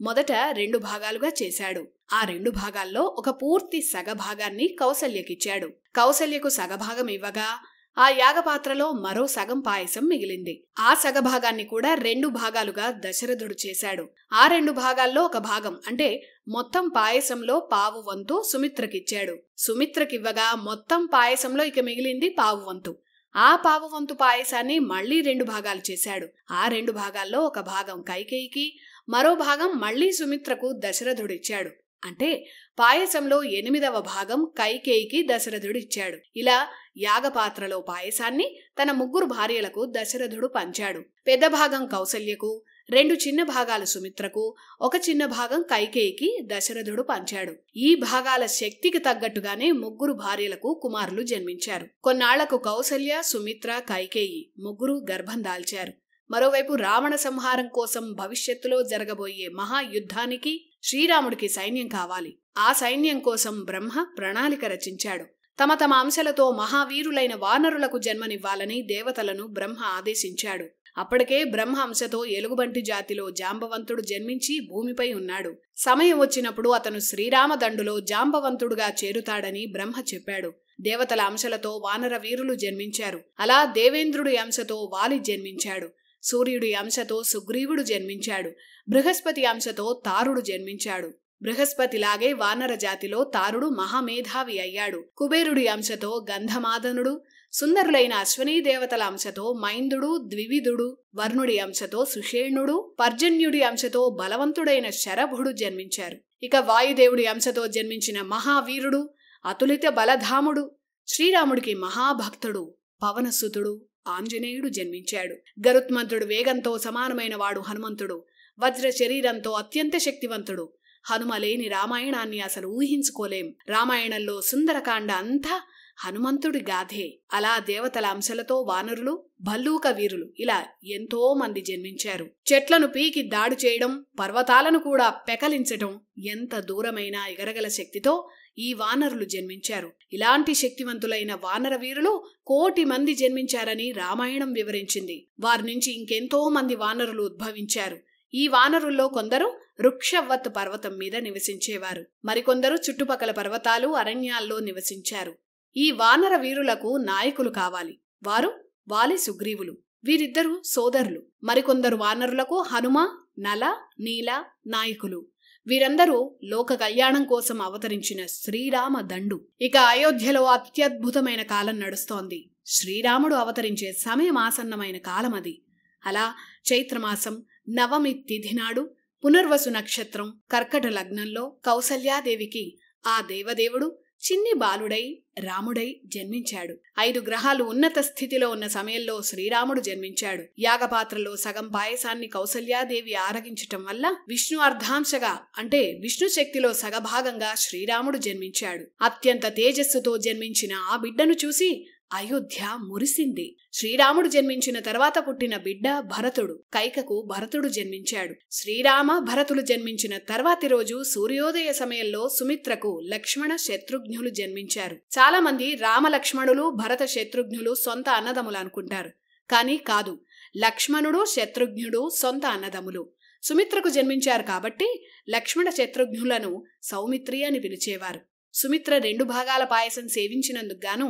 Speaker 1: మొదట 2 భాగాలుగా చేశాడు. ఆ 2 భాగాల్లో ఒక పూర్తి సగభాగాన్ని కౌసల్యకిచ్చాడు. కౌసల్యకు సగభాగం ఇవ్వగా ఆ యాగపాత్రలో మరో సగం పాయసం మిగిలింది. ఆ సగభాగాన్ని కూడా 2 భాగాలుగా దశరథుడు చేశాడు. ఆ 2 భాగాల్లో ఒక భాగం అంటే మొత్తం పాయసంలో పావు వంతు సుమిత్రకిచ్చాడు. సుమిత్రకివ్వగా మొత్తం పాయసంలో ఇక మిగిలింది పావు వంతు. ఆ పావు వంతు పాయసాన్ని మళ్లీ 2 భాగాలు చేశాడు. ఆ 2 భాగాల్లో ఒక భాగం కైకేయికి, మరో భాగం మళ్లీ సుమిత్రకు దశరథుడిచ్చాడు. అంటే పాయసంలో 8వ భాగం కైకేయికి దశరథుడిచ్చాడు. ఇలా యాగపాత్రలో పాయసాన్ని తన 3 భార్యలకు దశరథుడు పంచాడు. పెద్ద భాగం కౌసల్యకు, 2 చిన్న భాగాలు సుమిత్రకు, ఒక చిన్న భాగం కైకేయికి దశరథుడు పంచాడు. ఈ భాగాల శక్తికి తగ్గట్టుగానే 3 భార్యలకు కుమారులు జన్మించారు. కొన్నాళ్లకు కౌసల్య, సుమిత్ర, కైకేయి 3 గర్భం దాల్చారు. మరోవైపు రావణ సంహారం కోసం భవిష్యత్తులో జరగబోయే మహాయుద్ధానికి శ్రీరాముడికి సైన్యం కావాలి. ఆ సైన్యం కోసం బ్రహ్మ ప్రణాళిక రచించాడు. తమ తమ అంశలతో మహావీరులైన వానరులకు జన్మనివ్వాలని దేవతలను బ్రహ్మ ఆదేశించాడు. అప్పటికే బ్రహ్మ అంశతో ఎలుగుబంటి జాతిలో జాంబవంతుడు జన్మించి భూమిపై ఉన్నాడు. సమయం వచ్చినప్పుడు అతను శ్రీరామదండులో జాంబవంతుడుగా చేరుతాడని బ్రహ్మ చెప్పాడు. దేవతల అంశలతో వానర వీరులు జన్మించారు. అలా దేవేంద్రుడి అంశతో వాలి జన్మించాడు. సూర్యుడి అంశతో సుగ్రీవుడు జన్మించాడు. బృహస్పతి అంశతో తారుడు జన్మించాడు. బృహస్పతిలాగే వానర జాతిలో తారుడు మహామేధావి అయ్యాడు. కుబేరుడి అంశతో గంధమాదనుడు, సుందరులైన అశ్వనీ దేవతల అంశతో మైందుడు, ద్వివిధుడు, వర్ణుడి అంశతో సుషేణుడు, పర్జన్యుడి అంశతో బలవంతుడైన శరభుడు జన్మించారు. ఇక వాయుదేవుడి అంశతో జన్మించిన మహావీరుడు, అతులిత బలధాముడు, శ్రీరాముడికి మహాభక్తుడు పవనసుతుడు ఆంజనేయుడు జన్మించాడు. గరుత్మంతుడు వేగంతో సమానమైన వాడు హనుమంతుడు. వజ్ర శరీరంతో అత్యంత శక్తివంతుడు. హనుమ లేని రామాయణాన్ని అసలు ఊహించుకోలేం. రామాయణంలో సుందరకాండ అంతా హనుమంతుడి గాథే. అలా దేవతల అంశలతో వానరులు, భల్లూక వీరులు ఇలా ఎంతో మంది జన్మించారు. చెట్లను పీకి దాడి చేయడం, పర్వతాలను కూడా పెకలించటం, ఎంత దూరమైనా ఎగరగల శక్తితో ఈ వానరులు జన్మించారు. ఇలాంటి శక్తివంతులైన వానర వీరులు 1,000,000 మంది జన్మించారని రామాయణం వివరించింది. వారి నుంచి ఇంకెంతో మంది వానరులు ఉద్భవించారు. ఈ వానరుల్లో కొందరు వృక్షవత్ పర్వతం మీద నివసించేవారు. మరికొందరు చుట్టుపక్కల పర్వతాలు, అరణ్యాల్లో నివసించారు. ఈ వానర వీరులకు నాయకులు కావాలి. వారు వాలి, సుగ్రీవులు. వీరిద్దరూ సోదరులు. మరికొందరు వానరులకు హనుమ, నల, నీల నాయకులు. వీరందరూ లోక కళ్యాణం కోసం అవతరించిన శ్రీరామ దండు. ఇక అయోధ్యలో అత్యద్భుతమైన కాలం నడుస్తోంది. శ్రీరాముడు అవతరించే సమయం ఆసన్నమైన కాలమది. అలా చైత్రమాసం నవమి తిథి నాడు పునర్వసు నక్షత్రం కర్కట లగ్నంలో కౌసల్యాదేవికి ఆ దేవదేవుడు చిన్ని బాలుడై రాముడై జన్మించాడు. 5 గ్రహాలు ఉన్నత స్థితిలో ఉన్న సమయంలో శ్రీరాముడు జన్మించాడు. యాగపాత్రలో సగం పాయసాన్ని కౌసల్యాదేవి ఆరగించటం వల్ల విష్ణు అర్ధాంశగా అంటే విష్ణు శక్తిలో సగభాగంగా శ్రీరాముడు జన్మించాడు. అత్యంత తేజస్సుతో జన్మించిన ఆ బిడ్డను చూసి అయోధ్య మురిసింది. శ్రీరాముడు జన్మించిన తర్వాత పుట్టిన బిడ్డ భరతుడు. కైకకు భరతుడు జన్మించాడు. శ్రీరామ భరతులు జన్మించిన తర్వాతి రోజు సూర్యోదయ సమయంలో సుమిత్రకు లక్ష్మణ శత్రుఘ్నులు జన్మించారు. చాలా మంది రామ లక్ష్మణులు భరత శత్రుఘ్నులు సొంత అన్నదమ్ములు అనుకుంటారు. కానీ కాదు, లక్ష్మణుడు శత్రుఘ్నుడు సొంత అన్నదమ్ములు. సుమిత్రకు జన్మించారు కాబట్టి లక్ష్మణ శత్రుఘ్నులను సౌమిత్రి అని పిలిచేవారు. సుమిత్ర 2 భాగాల పాయసం సేవించినందుకు గాను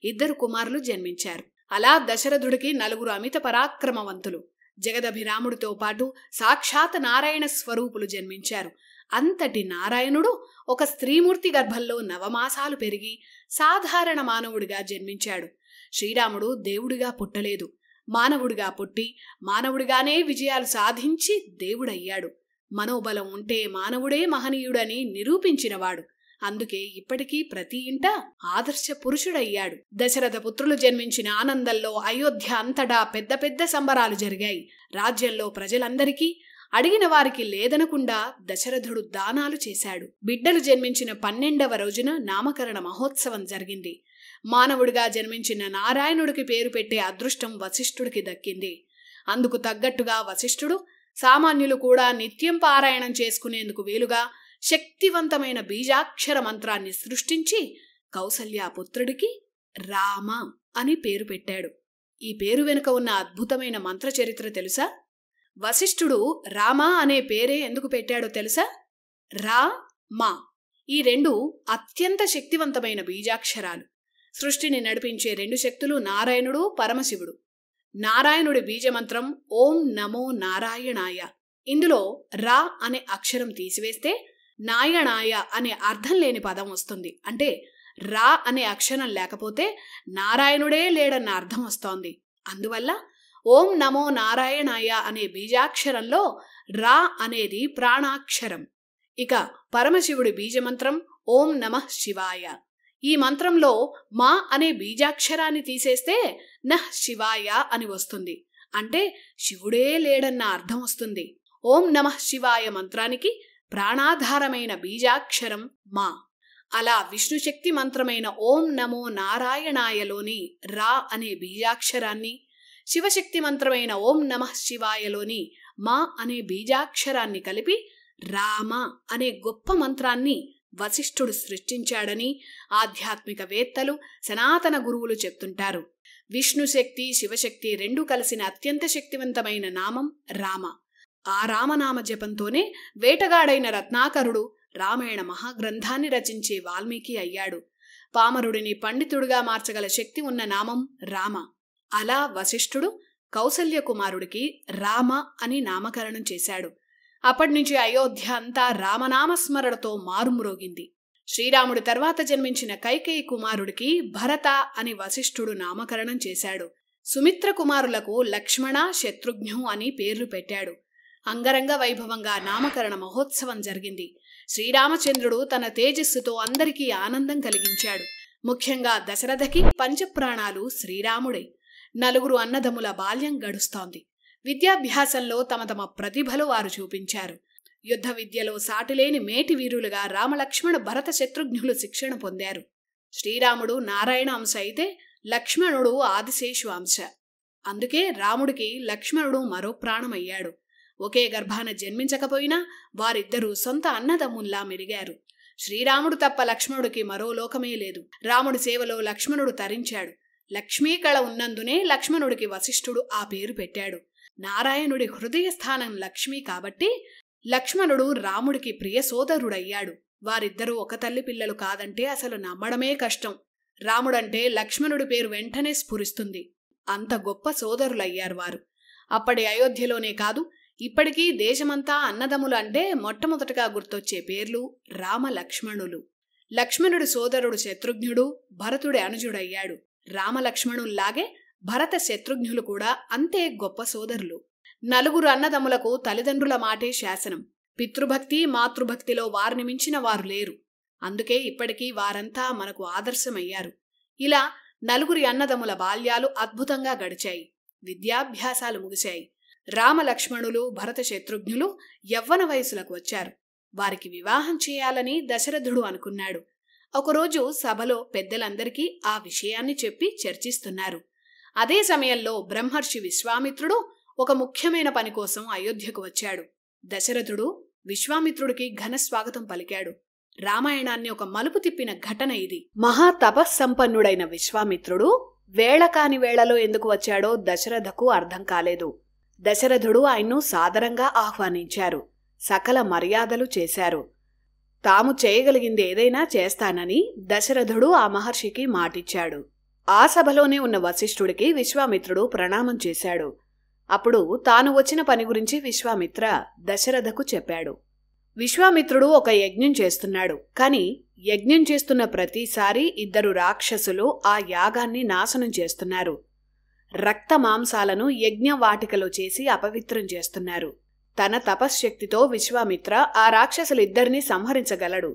Speaker 1: 2 కుమారులు జన్మించారు. అలా దశరథుడికి 4 అమిత పరాక్రమవంతులు, జగదభిరాముడితో పాటు సాక్షాత్ నారాయణ స్వరూపులు జన్మించారు. అంతటి నారాయణుడు ఒక స్త్రీమూర్తి గర్భంలో 9 మాసాలు పెరిగి సాధారణ మానవుడిగా జన్మించాడు. శ్రీరాముడు దేవుడిగా పుట్టలేదు, మానవుడిగా పుట్టి మానవుడిగానే విజయాలు సాధించి దేవుడయ్యాడు. మనోబలం ఉంటే మానవుడే మహనీయుడని నిరూపించినవాడు. అందుకే ఇప్పటికీ ప్రతి ఇంట ఆదర్శ పురుషుడయ్యాడు. దశరథ పుత్రులు జన్మించిన ఆనందంలో అయోధ్య అంతటా పెద్ద పెద్ద సంబరాలు జరిగాయి. రాజ్యంలో ప్రజలందరికీ అడిగిన వారికి లేదనకుండా దశరథుడు దానాలు చేశాడు. బిడ్డలు జన్మించిన 12వ రోజున నామకరణ మహోత్సవం జరిగింది. మానవుడిగా జన్మించిన నారాయణుడికి పేరు పెట్టే అదృష్టం వశిష్ఠుడికి దక్కింది. అందుకు తగ్గట్టుగా వశిష్ఠుడు సామాన్యులు కూడా నిత్యం పారాయణం చేసుకునేందుకు వీలుగా శక్తివంతమైన బీజాక్షర మంత్రాన్ని సృష్టించి కౌసల్యాపుత్రుడికి రామ అని పేరు పెట్టాడు. ఈ పేరు వెనుక ఉన్న అద్భుతమైన మంత్ర చరిత్ర తెలుసా? వశిష్ఠుడు రామ అనే పేరే ఎందుకు పెట్టాడో తెలుసా? రా మా ఈ 2 అత్యంత శక్తివంతమైన బీజాక్షరాలు. సృష్టిని నడిపించే 2 శక్తులు నారాయణుడు, పరమశివుడు. నారాయణుడి బీజమంత్రం ఓం నమో నారాయణాయ. ఇందులో రా అనే అక్షరం తీసివేస్తే నాయణాయ అనే అర్థం లేని పదం వస్తుంది. అంటే రా అనే అక్షరం లేకపోతే నారాయణుడే లేడన్న అర్థం వస్తోంది. అందువల్ల ఓం నమో నారాయణాయ అనే బీజాక్షరంలో రా అనేది ప్రాణాక్షరం. ఇక పరమశివుడి బీజమంత్రం ఓం నమః శివాయ. ఈ మంత్రంలో మా అనే బీజాక్షరాన్ని తీసేస్తే నః శివాయ అని వస్తుంది. అంటే శివుడే లేడన్న అర్థం వస్తుంది. ఓం నమః శివాయ మంత్రానికి ప్రాణాధారమైన బీజాక్షరం మా. అలా విష్ణుశక్తి మంత్రమైన ఓం నమో నారాయణాయలోని రా అనే బీజాక్షరాన్ని, శివశక్తి మంత్రమైన ఓం నమః శివాయలోని మా అనే బీజాక్షరాన్ని కలిపి రామ అనే గొప్ప మంత్రాన్ని వశిష్ఠుడు సృష్టించాడని ఆధ్యాత్మికవేత్తలు, సనాతన గురువులు చెప్తుంటారు. విష్ణుశక్తి, శివశక్తి 2 కలిసిన అత్యంత శక్తివంతమైన నామం రామ. ఆ రామనామ జపంతోనే వేటగాడైన రత్నాకరుడు రామాయణ మహాగ్రంథాన్ని రచించే వాల్మీకి అయ్యాడు. పామరుడిని పండితుడిగా మార్చగల శక్తి ఉన్న నామం రామ. అలా వశిష్ఠుడు కౌసల్య కుమారుడికి రామ అని నామకరణం చేశాడు. అప్పటినుంచి అయోధ్య అంతా రామనామస్మరణతో మారుమ్రోగింది. శ్రీరాముడి తర్వాత జన్మించిన కైకేయి కుమారుడికి భరత అని వశిష్ఠుడు నామకరణం చేశాడు. సుమిత్ర కుమారులకు లక్ష్మణ, శత్రుఘ్ను అని పేర్లు పెట్టాడు. అంగరంగ వైభవంగా నామకరణ మహోత్సవం జరిగింది. శ్రీరామచంద్రుడు తన తేజస్సుతో అందరికీ ఆనందం కలిగించాడు. ముఖ్యంగా దశరథకి పంచప్రాణాలు శ్రీరాముడే. 4 అన్నదమ్ముల బాల్యం గడుస్తోంది. విద్యాభ్యాసంలో తమ తమ ప్రతిభలు వారు చూపించారు. యుద్ధ విద్యలో సాటిలేని మేటి వీరులుగా రామలక్ష్మణ భరత శత్రుఘ్నులు శిక్షణ పొందారు. శ్రీరాముడు నారాయణ అంశ అయితే లక్ష్మణుడు ఆదిశేషు అంశ. అందుకే రాముడికి లక్ష్మణుడు మరో ప్రాణమయ్యాడు. ఒకే గర్భాన జన్మించకపోయినా వారిద్దరూ సొంత అన్నదమ్ముల్లా మెలిగారు. శ్రీరాముడు తప్ప లక్ష్మణుడికి మరో లోకమే లేదు. రాముడి సేవలో లక్ష్మణుడు తరించాడు. లక్ష్మీ కళ ఉన్నందునే లక్ష్మణుడికి వశిష్ఠుడు ఆ పేరు పెట్టాడు. నారాయణుడి హృదయ స్థానం లక్ష్మి కాబట్టి లక్ష్మణుడు రాముడికి ప్రియ సోదరుడయ్యాడు. వారిద్దరూ ఒక తల్లి పిల్లలు కాదంటే అసలు నమ్మడమే కష్టం. రాముడంటే లక్ష్మణుడి పేరు వెంటనే స్ఫురిస్తుంది. అంత గొప్ప సోదరులయ్యారు వారు. అప్పటి అయోధ్యలోనే కాదు, ఇప్పటికీ దేశమంతా అన్నదమ్ములు అంటే మొట్టమొదటగా గుర్తొచ్చే పేర్లు రామ లక్ష్మణులు. లక్ష్మణుడి సోదరుడు శత్రుఘ్నుడు భరతుడి అనుజుడయ్యాడు. రామలక్ష్మణుల్లాగే భరత శత్రుఘ్నులు కూడా అంతే గొప్ప సోదరులు. 4 అన్నదమ్ములకు తల్లిదండ్రుల మాటే శాసనం. పితృభక్తి, మాతృభక్తిలో వారిని మించిన వారు లేరు. అందుకే ఇప్పటికీ వారంతా మనకు ఆదర్శమయ్యారు. ఇలా 4 అన్నదమ్ముల బాల్యాలు అద్భుతంగా గడిచాయి. విద్యాభ్యాసాలు ముగిశాయి. రామలక్ష్మణులు భరత శత్రుఘ్నులు యవ్వన వయసులకు వచ్చారు. వారికి వివాహం చేయాలని దశరథుడు అనుకున్నాడు. ఒకరోజు సభలో పెద్దలందరికీ ఆ విషయాన్ని చెప్పి చర్చిస్తున్నారు. అదే సమయంలో బ్రహ్మర్షి విశ్వామిత్రుడు ఒక ముఖ్యమైన పని కోసం అయోధ్యకు వచ్చాడు. దశరథుడు విశ్వామిత్రుడికి ఘన స్వాగతం పలికాడు. రామాయణాన్ని ఒక మలుపు తిప్పిన ఘటన ఇది. మహా తపస్సంపన్నుడైన విశ్వామిత్రుడు వేళ కాని వేళలో ఎందుకు వచ్చాడో దశరథకు అర్థం కాలేదు. దశరథుడు ఆయన్ను సాదరంగా ఆహ్వానించారు. సకల మర్యాదలు చేశారు. తాము చేయగలిగింది ఏదైనా చేస్తానని దశరథుడు ఆ మహర్షికి మాటిచ్చాడు. ఆ సభలోనే ఉన్న వశిష్ఠుడికి విశ్వామిత్రుడు ప్రణామం చేశాడు. అప్పుడు తాను వచ్చిన పని గురించి విశ్వామిత్ర దశరథకు చెప్పాడు. విశ్వామిత్రుడు ఒక యజ్ఞం చేస్తున్నాడు. కాని యజ్ఞం చేస్తున్న ప్రతిసారి 2 రాక్షసులు ఆ యాగాన్ని నాశనం చేస్తున్నారు. రక్త మాంసాలను యజ్ఞవాటికలో చేసి అపవిత్రం చేస్తున్నారు. తన తపశ్శక్తితో విశ్వామిత్ర ఆ రాక్షసులిద్దరినీ సంహరించగలడు.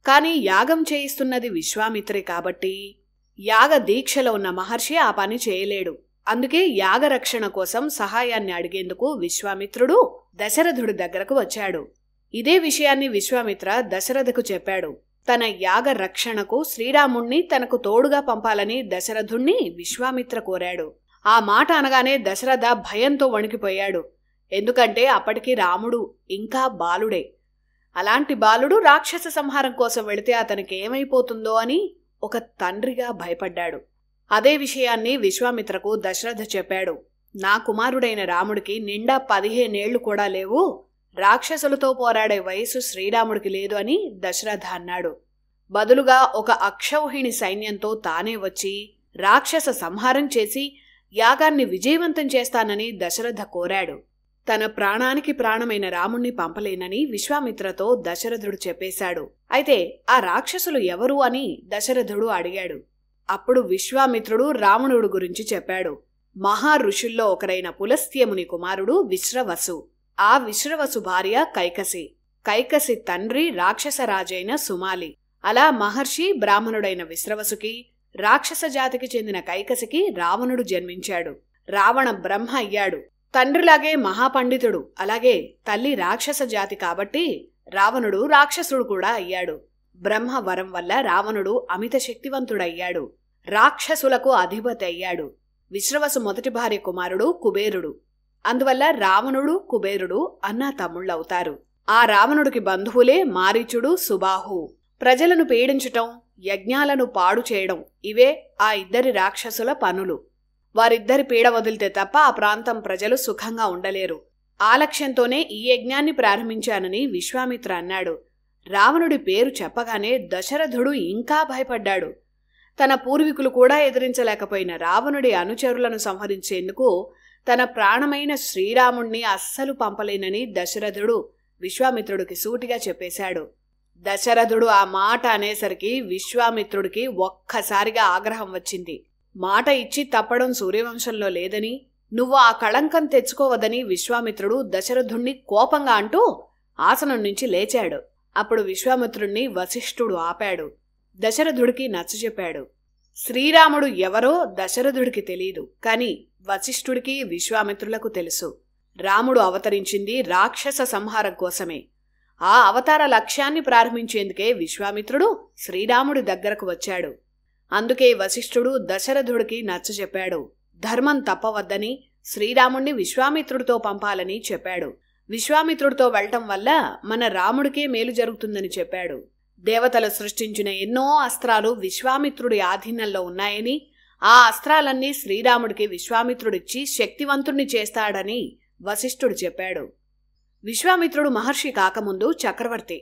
Speaker 1: కాని యాగం చేయిస్తున్నది విశ్వామిత్రే కాబట్టి యాగ దీక్షలో ఉన్న మహర్షి ఆ పని చేయలేడు. అందుకే యాగరక్షణ కోసం సహాయాన్ని అడిగేందుకు విశ్వామిత్రుడు దశరథుడి దగ్గరకు వచ్చాడు. ఇదే విషయాన్ని విశ్వామిత్ర దశరథకు చెప్పాడు. తన యాగ రక్షణకు శ్రీరాముణ్ణి తనకు తోడుగా పంపాలని దశరథుణ్ణి విశ్వామిత్ర కోరాడు. ఆ మాట అనగానే దశరథ భయంతో వణికిపోయాడు. ఎందుకంటే అప్పటికి రాముడు ఇంకా బాలుడే. అలాంటి బాలుడు రాక్షస సంహారం కోసం వెళితే అతనికి ఏమైపోతుందో అని ఒక తండ్రిగా భయపడ్డాడు. అదే విషయాన్ని విశ్వామిత్రకు దశరథ చెప్పాడు. నా కుమారుడైన రాముడికి నిండా 15 ఏళ్లు కూడా లేవు. రాక్షసులతో పోరాడే వయసు శ్రీరాముడికి లేదు అని దశరథ అన్నాడు. బదులుగా ఒక అక్షౌహిణి సైన్యంతో తానే వచ్చి రాక్షస సంహారం చేసి యాగాన్ని విజయవంతం చేస్తానని దశరథ కోరాడు. తన ప్రాణానికి ప్రాణమైన రాముణ్ణి పంపలేనని విశ్వామిత్రతో దశరథుడు చెప్పేశాడు. అయితే ఆ రాక్షసులు ఎవరు అని దశరథుడు అడిగాడు. అప్పుడు విశ్వామిత్రుడు రావణుడు గురించి చెప్పాడు. మహా ఋషుల్లో ఒకరైన పులస్త్యముని కుమారుడు విశ్రవసు. ఆ విశ్రవసు భార్య కైకసి. కైకసి తండ్రి రాక్షసరాజైన సుమాలి. అలా మహర్షి బ్రాహ్మణుడైన విశ్రవసుకి, రాక్షస జాతికి చెందిన కైకసికి రావణుడు జన్మించాడు. రావణ బ్రహ్మ అయ్యాడు. తండ్రిలాగే మహాపండితుడు, అలాగే తల్లి రాక్షస జాతి కాబట్టి రావణుడు రాక్షసుడు కూడా అయ్యాడు. బ్రహ్మ వరం వల్ల రావణుడు అమిత శక్తివంతుడయ్యాడు. రాక్షసులకు అధిపతి అయ్యాడు. విశ్రవసు మొదటి భార్య కుమారుడు కుబేరుడు. అందువల్ల రావణుడు కుబేరుడు అన్నా తమ్ముళ్ళవుతారు. ఆ రావణుడికి బంధువులే మారీచుడు, సుబాహు. ప్రజలను పీడించటం, యజ్ఞాలను పాడు చేయడం ఇవే ఆ 2 రాక్షసుల పనులు. వారిద్దరి పీడ వదిలితే తప్ప ఆ ప్రాంతం ప్రజలు సుఖంగా ఉండలేరు. ఆ లక్ష్యంతోనే ఈ యజ్ఞాన్ని ప్రారంభించానని విశ్వామిత్ర అన్నాడు. రావణుడి పేరు చెప్పగానే దశరథుడు ఇంకా భయపడ్డాడు. తన పూర్వీకులు కూడా ఎదిరించలేకపోయిన రావణుడి అనుచరులను సంహరించేందుకు తన ప్రాణమైన శ్రీరాముణ్ణి అస్సలు పంపలేనని దశరథుడు విశ్వామిత్రుడికి సూటిగా చెప్పేశాడు. దశరథుడు ఆ మాట అనేసరికి విశ్వామిత్రుడికి ఒక్కసారిగా ఆగ్రహం వచ్చింది. మాట ఇచ్చి తప్పడం సూర్యవంశంలో లేదని, నువ్వు ఆ కళంకం తెచ్చుకోవదని విశ్వామిత్రుడు దశరథుణ్ణి కోపంగా అంటూ ఆసనం నుంచి లేచాడు. అప్పుడు విశ్వామిత్రుణ్ణి వశిష్ఠుడు ఆపాడు. దశరథుడికి నచ్చజెప్పాడు. శ్రీరాముడు ఎవరో దశరథుడికి తెలీదు, కాని వశిష్ఠుడికి విశ్వామిత్రులకు తెలుసు. రాముడు అవతరించింది రాక్షస సంహారం కోసమే. ఆ అవతార లక్ష్యాన్ని ప్రారంభించేందుకే విశ్వామిత్రుడు శ్రీరాముడి దగ్గరకు వచ్చాడు. అందుకే వశిష్ఠుడు దశరథుడికి నచ్చజెప్పాడు. ధర్మం తప్పవద్దని, శ్రీరాముణ్ణి విశ్వామిత్రుడితో పంపాలని చెప్పాడు. విశ్వామిత్రుడితో వెళ్లటం వల్ల మన రాముడికే మేలు జరుగుతుందని చెప్పాడు. దేవతలు సృష్టించిన ఎన్నో అస్త్రాలు విశ్వామిత్రుడి ఆధీనంలో ఉన్నాయని, ఆ అస్త్రాలన్నీ శ్రీరాముడికి విశ్వామిత్రుడిచ్చి శక్తివంతుణ్ణి చేస్తాడని వశిష్ఠుడు చెప్పాడు. విశ్వామిత్రుడు మహర్షి కాకముందు చక్రవర్తి.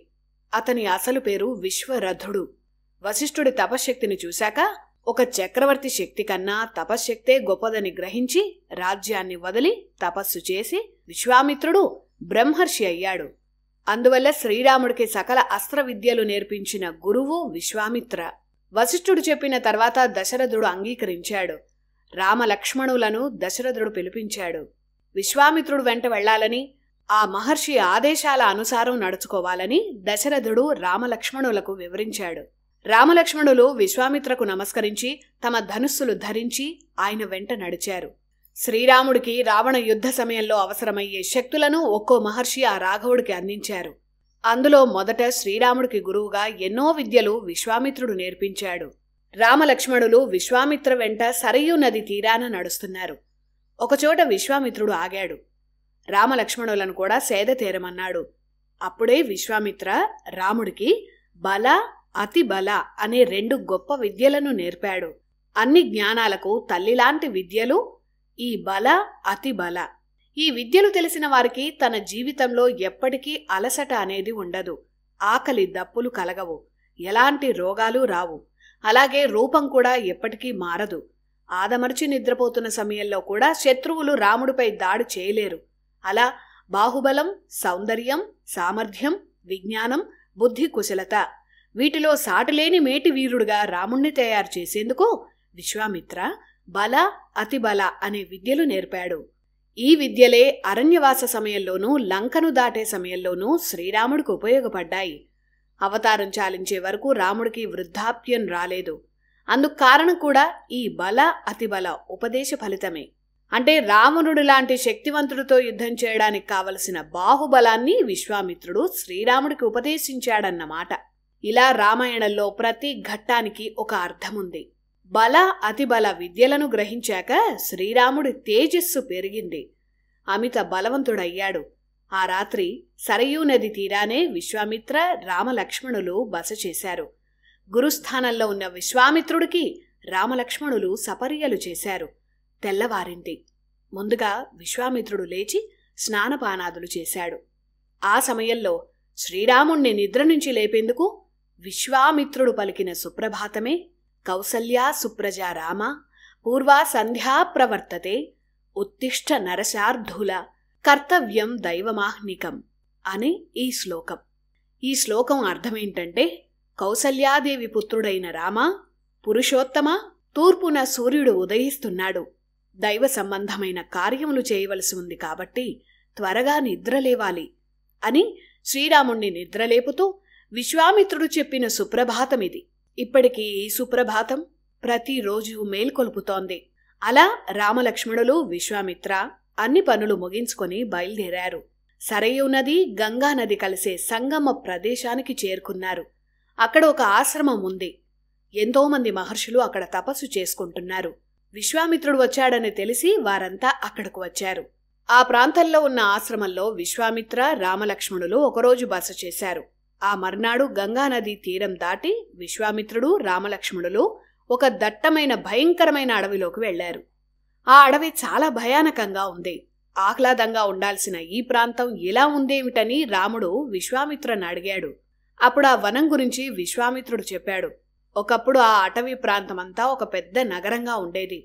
Speaker 1: అతని అసలు పేరు విశ్వరథుడు. వశిష్ఠుడి తపశ్శక్తిని చూశాక ఒక చక్రవర్తి శక్తి కన్నా తపశ్శక్తే గొప్పదని గ్రహించి రాజ్యాన్ని వదిలి తపస్సు చేసి విశ్వామిత్రుడు బ్రహ్మర్షి అయ్యాడు. అందువల్ల శ్రీరాముడికి సకల అస్త్ర విద్యలు నేర్పించిన గురువు విశ్వామిత్ర. వశిష్ఠుడు చెప్పిన తర్వాత దశరథుడు అంగీకరించాడు. రామలక్ష్మణులను దశరథుడు పిలిపించాడు. విశ్వామిత్రుడు వెంట వెళ్లాలని, ఆ మహర్షి ఆదేశాల అనుసారం నడుచుకోవాలని దశరథుడు రామలక్ష్మణులకు వివరించాడు. రామలక్ష్మణులు విశ్వామిత్రకు నమస్కరించి తమ ధనుస్సులు ధరించి ఆయన వెంట నడిచారు. శ్రీరాముడికి రావణ యుద్ధ సమయంలో అవసరమయ్యే శక్తులను ఒక్కో మహర్షి ఆ రాఘవుడికి అందించారు. అందులో మొదట శ్రీరాముడికి గురువుగా ఎన్నో విద్యలు విశ్వామిత్రుడు నేర్పించాడు. రామలక్ష్మణులు విశ్వామిత్ర వెంట సరయూ నది తీరాన నడుస్తున్నారు. ఒకచోట విశ్వామిత్రుడు ఆగాడు. రామలక్ష్మణులను కూడా సేద తీరమన్నాడు. అప్పుడే విశ్వామిత్ర రాముడికి బల, అతి బల అనే 2 గొప్ప విద్యలను నేర్పాడు. అన్ని జ్ఞానాలకు తల్లిలాంటి విద్యలు ఈ బల, అతి బల. ఈ విద్యలు తెలిసిన వారికి తన జీవితంలో ఎప్పటికీ అలసట అనేది ఉండదు. ఆకలి దప్పులు కలగవు. ఎలాంటి రోగాలు రావు. అలాగే రూపం కూడా ఎప్పటికీ మారదు. ఆదమర్చి నిద్రపోతున్న సమయంలో కూడా శత్రువులు రాముడిపై దాడి చేయలేరు. అలా బాహుబలం, సౌందర్యం, సామర్థ్యం, విజ్ఞానం, బుద్ధి, కుశలత వీటిలో సాటిలేని మేటి వీరుడుగా రాముణ్ణి తయారు చేసేందుకు విశ్వామిత్ర బల, అతిబల అనే విద్యలు నేర్పాడు. ఈ విద్యలే అరణ్యవాస సమయంలోనూ లంకను దాటే సమయంలోనూ శ్రీరాముడికి ఉపయోగపడ్డాయి. అవతారం చాలించే వరకు రాముడికి వృద్ధాప్యం రాలేదు. అందుకు కారణం కూడా ఈ బల, అతిబల ఉపదేశ ఫలితమే. అంటే రావణుడు లాంటి శక్తివంతుడితో యుద్ధం చేయడానికి కావలసిన బాహుబలాన్ని విశ్వామిత్రుడు శ్రీరాముడికి ఉపదేశించాడన్నమాట. ఇలా రామాయణంలో ప్రతి ఘట్టానికి ఒక అర్థముంది. బల, అతిబల విద్యలను గ్రహించాక శ్రీరాముడి తేజస్సు పెరిగింది. అమిత బలవంతుడయ్యాడు. ఆ రాత్రి సరయూ నది తీరానే విశ్వామిత్ర, రామలక్ష్మణులు బస చేశారు. గురుస్థానంలో ఉన్న విశ్వామిత్రుడికి రామలక్ష్మణులు సపర్యలు చేశారు. తెల్లవారింది. ముందుగా విశ్వామిత్రుడు లేచి స్నానపానాదులు చేశాడు. ఆ సమయంలో శ్రీరాముణ్ణి నిద్ర నుంచి లేపేందుకు విశ్వామిత్రుడు పలికిన సుప్రభాతమే కౌసల్యా సుప్రజా రామ పూర్వా సంధ్యా ప్రవర్తతే ఉత్తిష్ట నరశార్ధుల కర్తవ్యం దైవమాహ్నికం అనే ఈ శ్లోకం. ఈ శ్లోకం అర్థమేంటంటే, కౌసల్యాదేవి పుత్రుడైన రామ, పురుషోత్తమ, తూర్పున సూర్యుడు ఉదయిస్తున్నాడు. దైవ సంబంధమైన కార్యములు చేయవలసి ఉంది కాబట్టి త్వరగా నిద్రలేవాలి అని శ్రీరాముణ్ణి నిద్రలేపుతూ విశ్వామిత్రుడు చెప్పిన సుప్రభాతమిది. ఇప్పటికీ ఈ సుప్రభాతం ప్రతిరోజు మేల్కొల్పుతోంది. అలా రామలక్ష్మణులు, విశ్వామిత్ర అన్ని పనులు ముగించుకొని బయలుదేరారు. సరయూ నది, గంగా నది కలిసే సంగమ ప్రదేశానికి చేరుకున్నారు. అక్కడ ఒక ఆశ్రమం ఉంది. ఎంతోమంది మహర్షులు అక్కడ తపస్సు చేసుకుంటున్నారు. విశ్వామిత్రుడు వచ్చాడని తెలిసి వారంతా అక్కడకు వచ్చారు. ఆ ప్రాంతంలో ఉన్న ఆశ్రమంలో విశ్వామిత్ర, రామలక్ష్మణులు ఒకరోజు బస చేశారు. ఆ మర్నాడు గంగానది తీరం దాటి విశ్వామిత్రుడు, రామలక్ష్మణులు ఒక దట్టమైన భయంకరమైన అడవిలోకి వెళ్లారు. ఆ అడవి చాలా భయానకంగా ఉంది. ఆహ్లాదంగా ఉండాల్సిన ఈ ప్రాంతం ఎలా ఉందేమిటని రాముడు విశ్వామిత్రుని అడిగాడు. అప్పుడు ఆ వనం గురించి విశ్వామిత్రుడు చెప్పాడు. ఒకప్పుడు ఆ అటవీ ప్రాంతమంతా ఒక పెద్ద నగరంగా ఉండేది.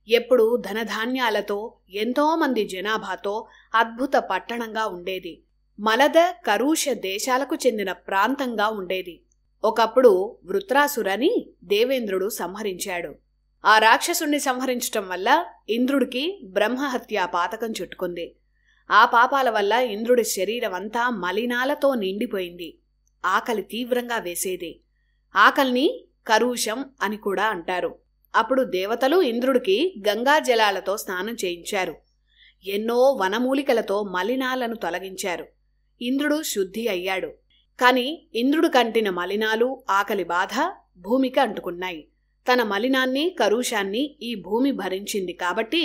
Speaker 1: ఎప్పుడూ ధనధాన్యాలతో, ఎంతోమంది జనాభాతో అద్భుత పట్టణంగా ఉండేది. మలద, కరుష దేశాలకు చెందిన ప్రాంతంగా ఉండేది. ఒకప్పుడు వృత్రాసురని దేవేంద్రుడు సంహరించాడు. ఆ రాక్షసుణ్ణి సంహరించటం వల్ల ఇంద్రుడికి బ్రహ్మహత్యా పాతకం చుట్టుకుంది. ఆ పాపాల వల్ల ఇంద్రుడి శరీరమంతా మలినాలతో నిండిపోయింది. ఆకలి తీవ్రంగా వేసేది. ఆకలిని కరుషం అని కూడా అంటారు. అప్పుడు దేవతలు ఇంద్రుడికి గంగా జలాలతో స్నానం చేయించారు. ఎన్నో వనమూలికలతో మలినాలను తొలగించారు. ఇంద్రుడు శుద్ధి అయ్యాడు. కాని ఇంద్రుడు కంటిన మలినాలు, ఆకలి బాధ భూమికి అంటుకున్నాయి. తన మలినాన్ని, కరుషాన్ని ఈ భూమి భరించింది కాబట్టి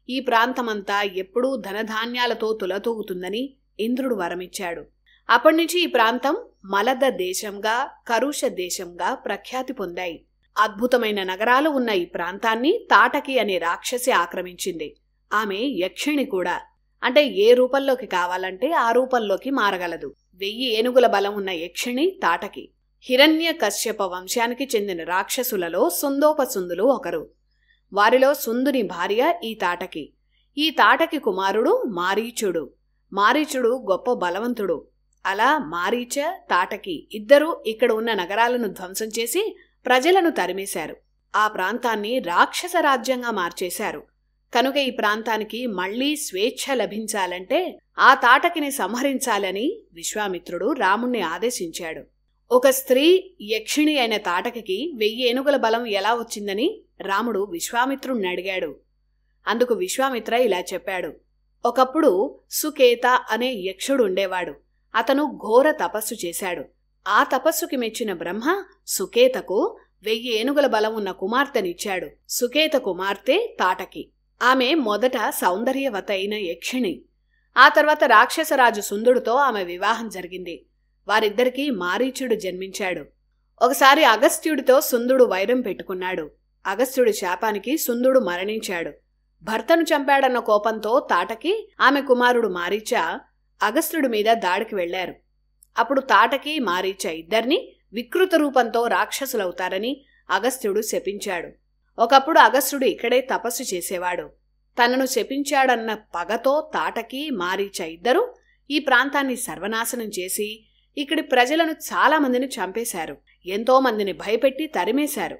Speaker 1: ఈ ప్రాంతమంతా ఎప్పుడూ ధనధాన్యాలతో తులతూగుతుందని ఇంద్రుడు వరమిచ్చాడు. అప్పటినుంచి ఈ ప్రాంతం మలద దేశంగా, కరుష దేశంగా ప్రఖ్యాతి పొందాయి. అద్భుతమైన నగరాలు ఉన్న ఈ ప్రాంతాన్ని తాటకి అనే రాక్షసి ఆక్రమించింది. ఆమె యక్షిణి కూడా. అంటే ఏ రూపంలోకి కావాలంటే ఆ రూపంలోకి మారగలదు. 1000 ఏనుగుల బలం ఉన్న యక్షిణి తాటకి. హిరణ్య కశ్యప వంశానికి చెందిన రాక్షసులలో సుందోపసుందులు ఒకరు. వారిలో సుందుని భార్య ఈ తాటకి. ఈ తాటకి కుమారుడు మారీచుడు. మారీచుడు గొప్ప బలవంతుడు. అలా మారీచ, తాటకి ఇద్దరూ ఇక్కడ ఉన్న నగరాలను ధ్వంసం చేసి ప్రజలను తరిమేశారు. ఆ ప్రాంతాన్ని రాక్షస రాజ్యంగా మార్చేశారు. కనుక ఈ ప్రాంతానికి మళ్లీ స్వేచ్ఛ లభించాలంటే ఆ తాటకిని సంహరించాలని విశ్వామిత్రుడు రాముణ్ణి ఆదేశించాడు. ఒక స్త్రీ యక్షిణి అయిన తాటకికి 1000 ఏనుగుల బలం ఎలా వచ్చిందని రాముడు విశ్వామిత్రుణ్ణి అడిగాడు. అందుకు విశ్వామిత్ర ఇలా చెప్పాడు. ఒకప్పుడు సుకేత అనే యక్షుడు ఉండేవాడు. అతను ఘోర తపస్సు చేశాడు. ఆ తపస్సుకి మెచ్చిన బ్రహ్మ సుకేతకు 1000 ఏనుగుల బలం ఉన్న కుమార్తెనిచ్చాడు. సుకేత కుమార్తె తాటకి. ఆమె మొదట సౌందర్యవతైన యక్షిణి. ఆ తర్వాత రాక్షసరాజు సుందుడితో ఆమె వివాహం జరిగింది. వారిద్దరికీ మారీచుడు జన్మించాడు. ఒకసారి అగస్త్యుడితో సుందుడు వైరం పెట్టుకున్నాడు. అగస్త్యుడి శాపానికి సుందుడు మరణించాడు. భర్తను చంపాడన్న కోపంతో తాటకి, ఆమె కుమారుడు మారీచ అగస్త్యుడి మీద దాడికి వెళ్లారు. అప్పుడు తాటకి, మారీచ ఇద్దరినీ వికృత రూపంతో రాక్షసులవుతారని అగస్త్యుడు శపించాడు. ఒకప్పుడు అగస్త్యుడు ఇక్కడే తపస్సు చేసేవాడు. తనను శపించాడన్న పగతో తాటకి, మారీచ ఇద్దరూ ఈ ప్రాంతాన్ని సర్వనాశనం చేసి ఇక్కడి ప్రజలను చాలామందిని చంపేశారు. ఎంతో మందిని భయపెట్టి తరిమేశారు.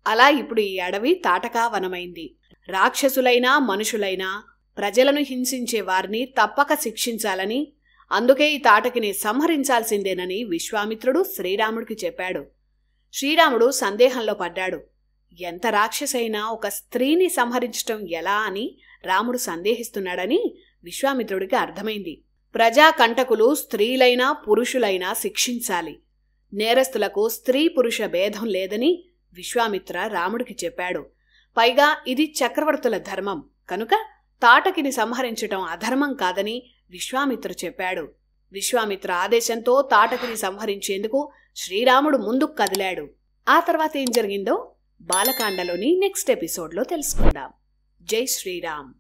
Speaker 1: అలా ఇప్పుడు ఈ అడవి తాటకావనమైంది. రాక్షసులైనా మనుషులైనా ప్రజలను హింసించే వారిని తప్పక శిక్షించాలని, అందుకే ఈ తాటకిని సంహరించాల్సిందేనని విశ్వామిత్రుడు శ్రీరాముడికి చెప్పాడు. శ్రీరాముడు సందేహంలో పడ్డాడు. ఎంత రాక్షసైనా ఒక స్త్రీని సంహరించటం ఎలా అని రాముడు సందేహిస్తున్నాడని విశ్వామిత్రుడికి అర్థమైంది. ప్రజాకంటకులు స్త్రీలైనా పురుషులైనా శిక్షించాలి. నేరస్తులకు స్త్రీ పురుష భేదం లేదని విశ్వామిత్ర రాముడికి చెప్పాడు. పైగా ఇది చక్రవర్తుల ధర్మం కనుక తాటకిని సంహరించటం అధర్మం కాదని విశ్వామిత్ర చెప్పాడు. విశ్వామిత్ర ఆదేశంతో తాటకిని సంహరించేందుకు శ్రీరాముడు ముందుకు కదిలాడు. ఆ తర్వాత ఏం జరిగిందో బాలకాండలోని నెక్స్ట్ ఎపిసోడ్లో తెలుసుకుందాం. జై శ్రీరామ్.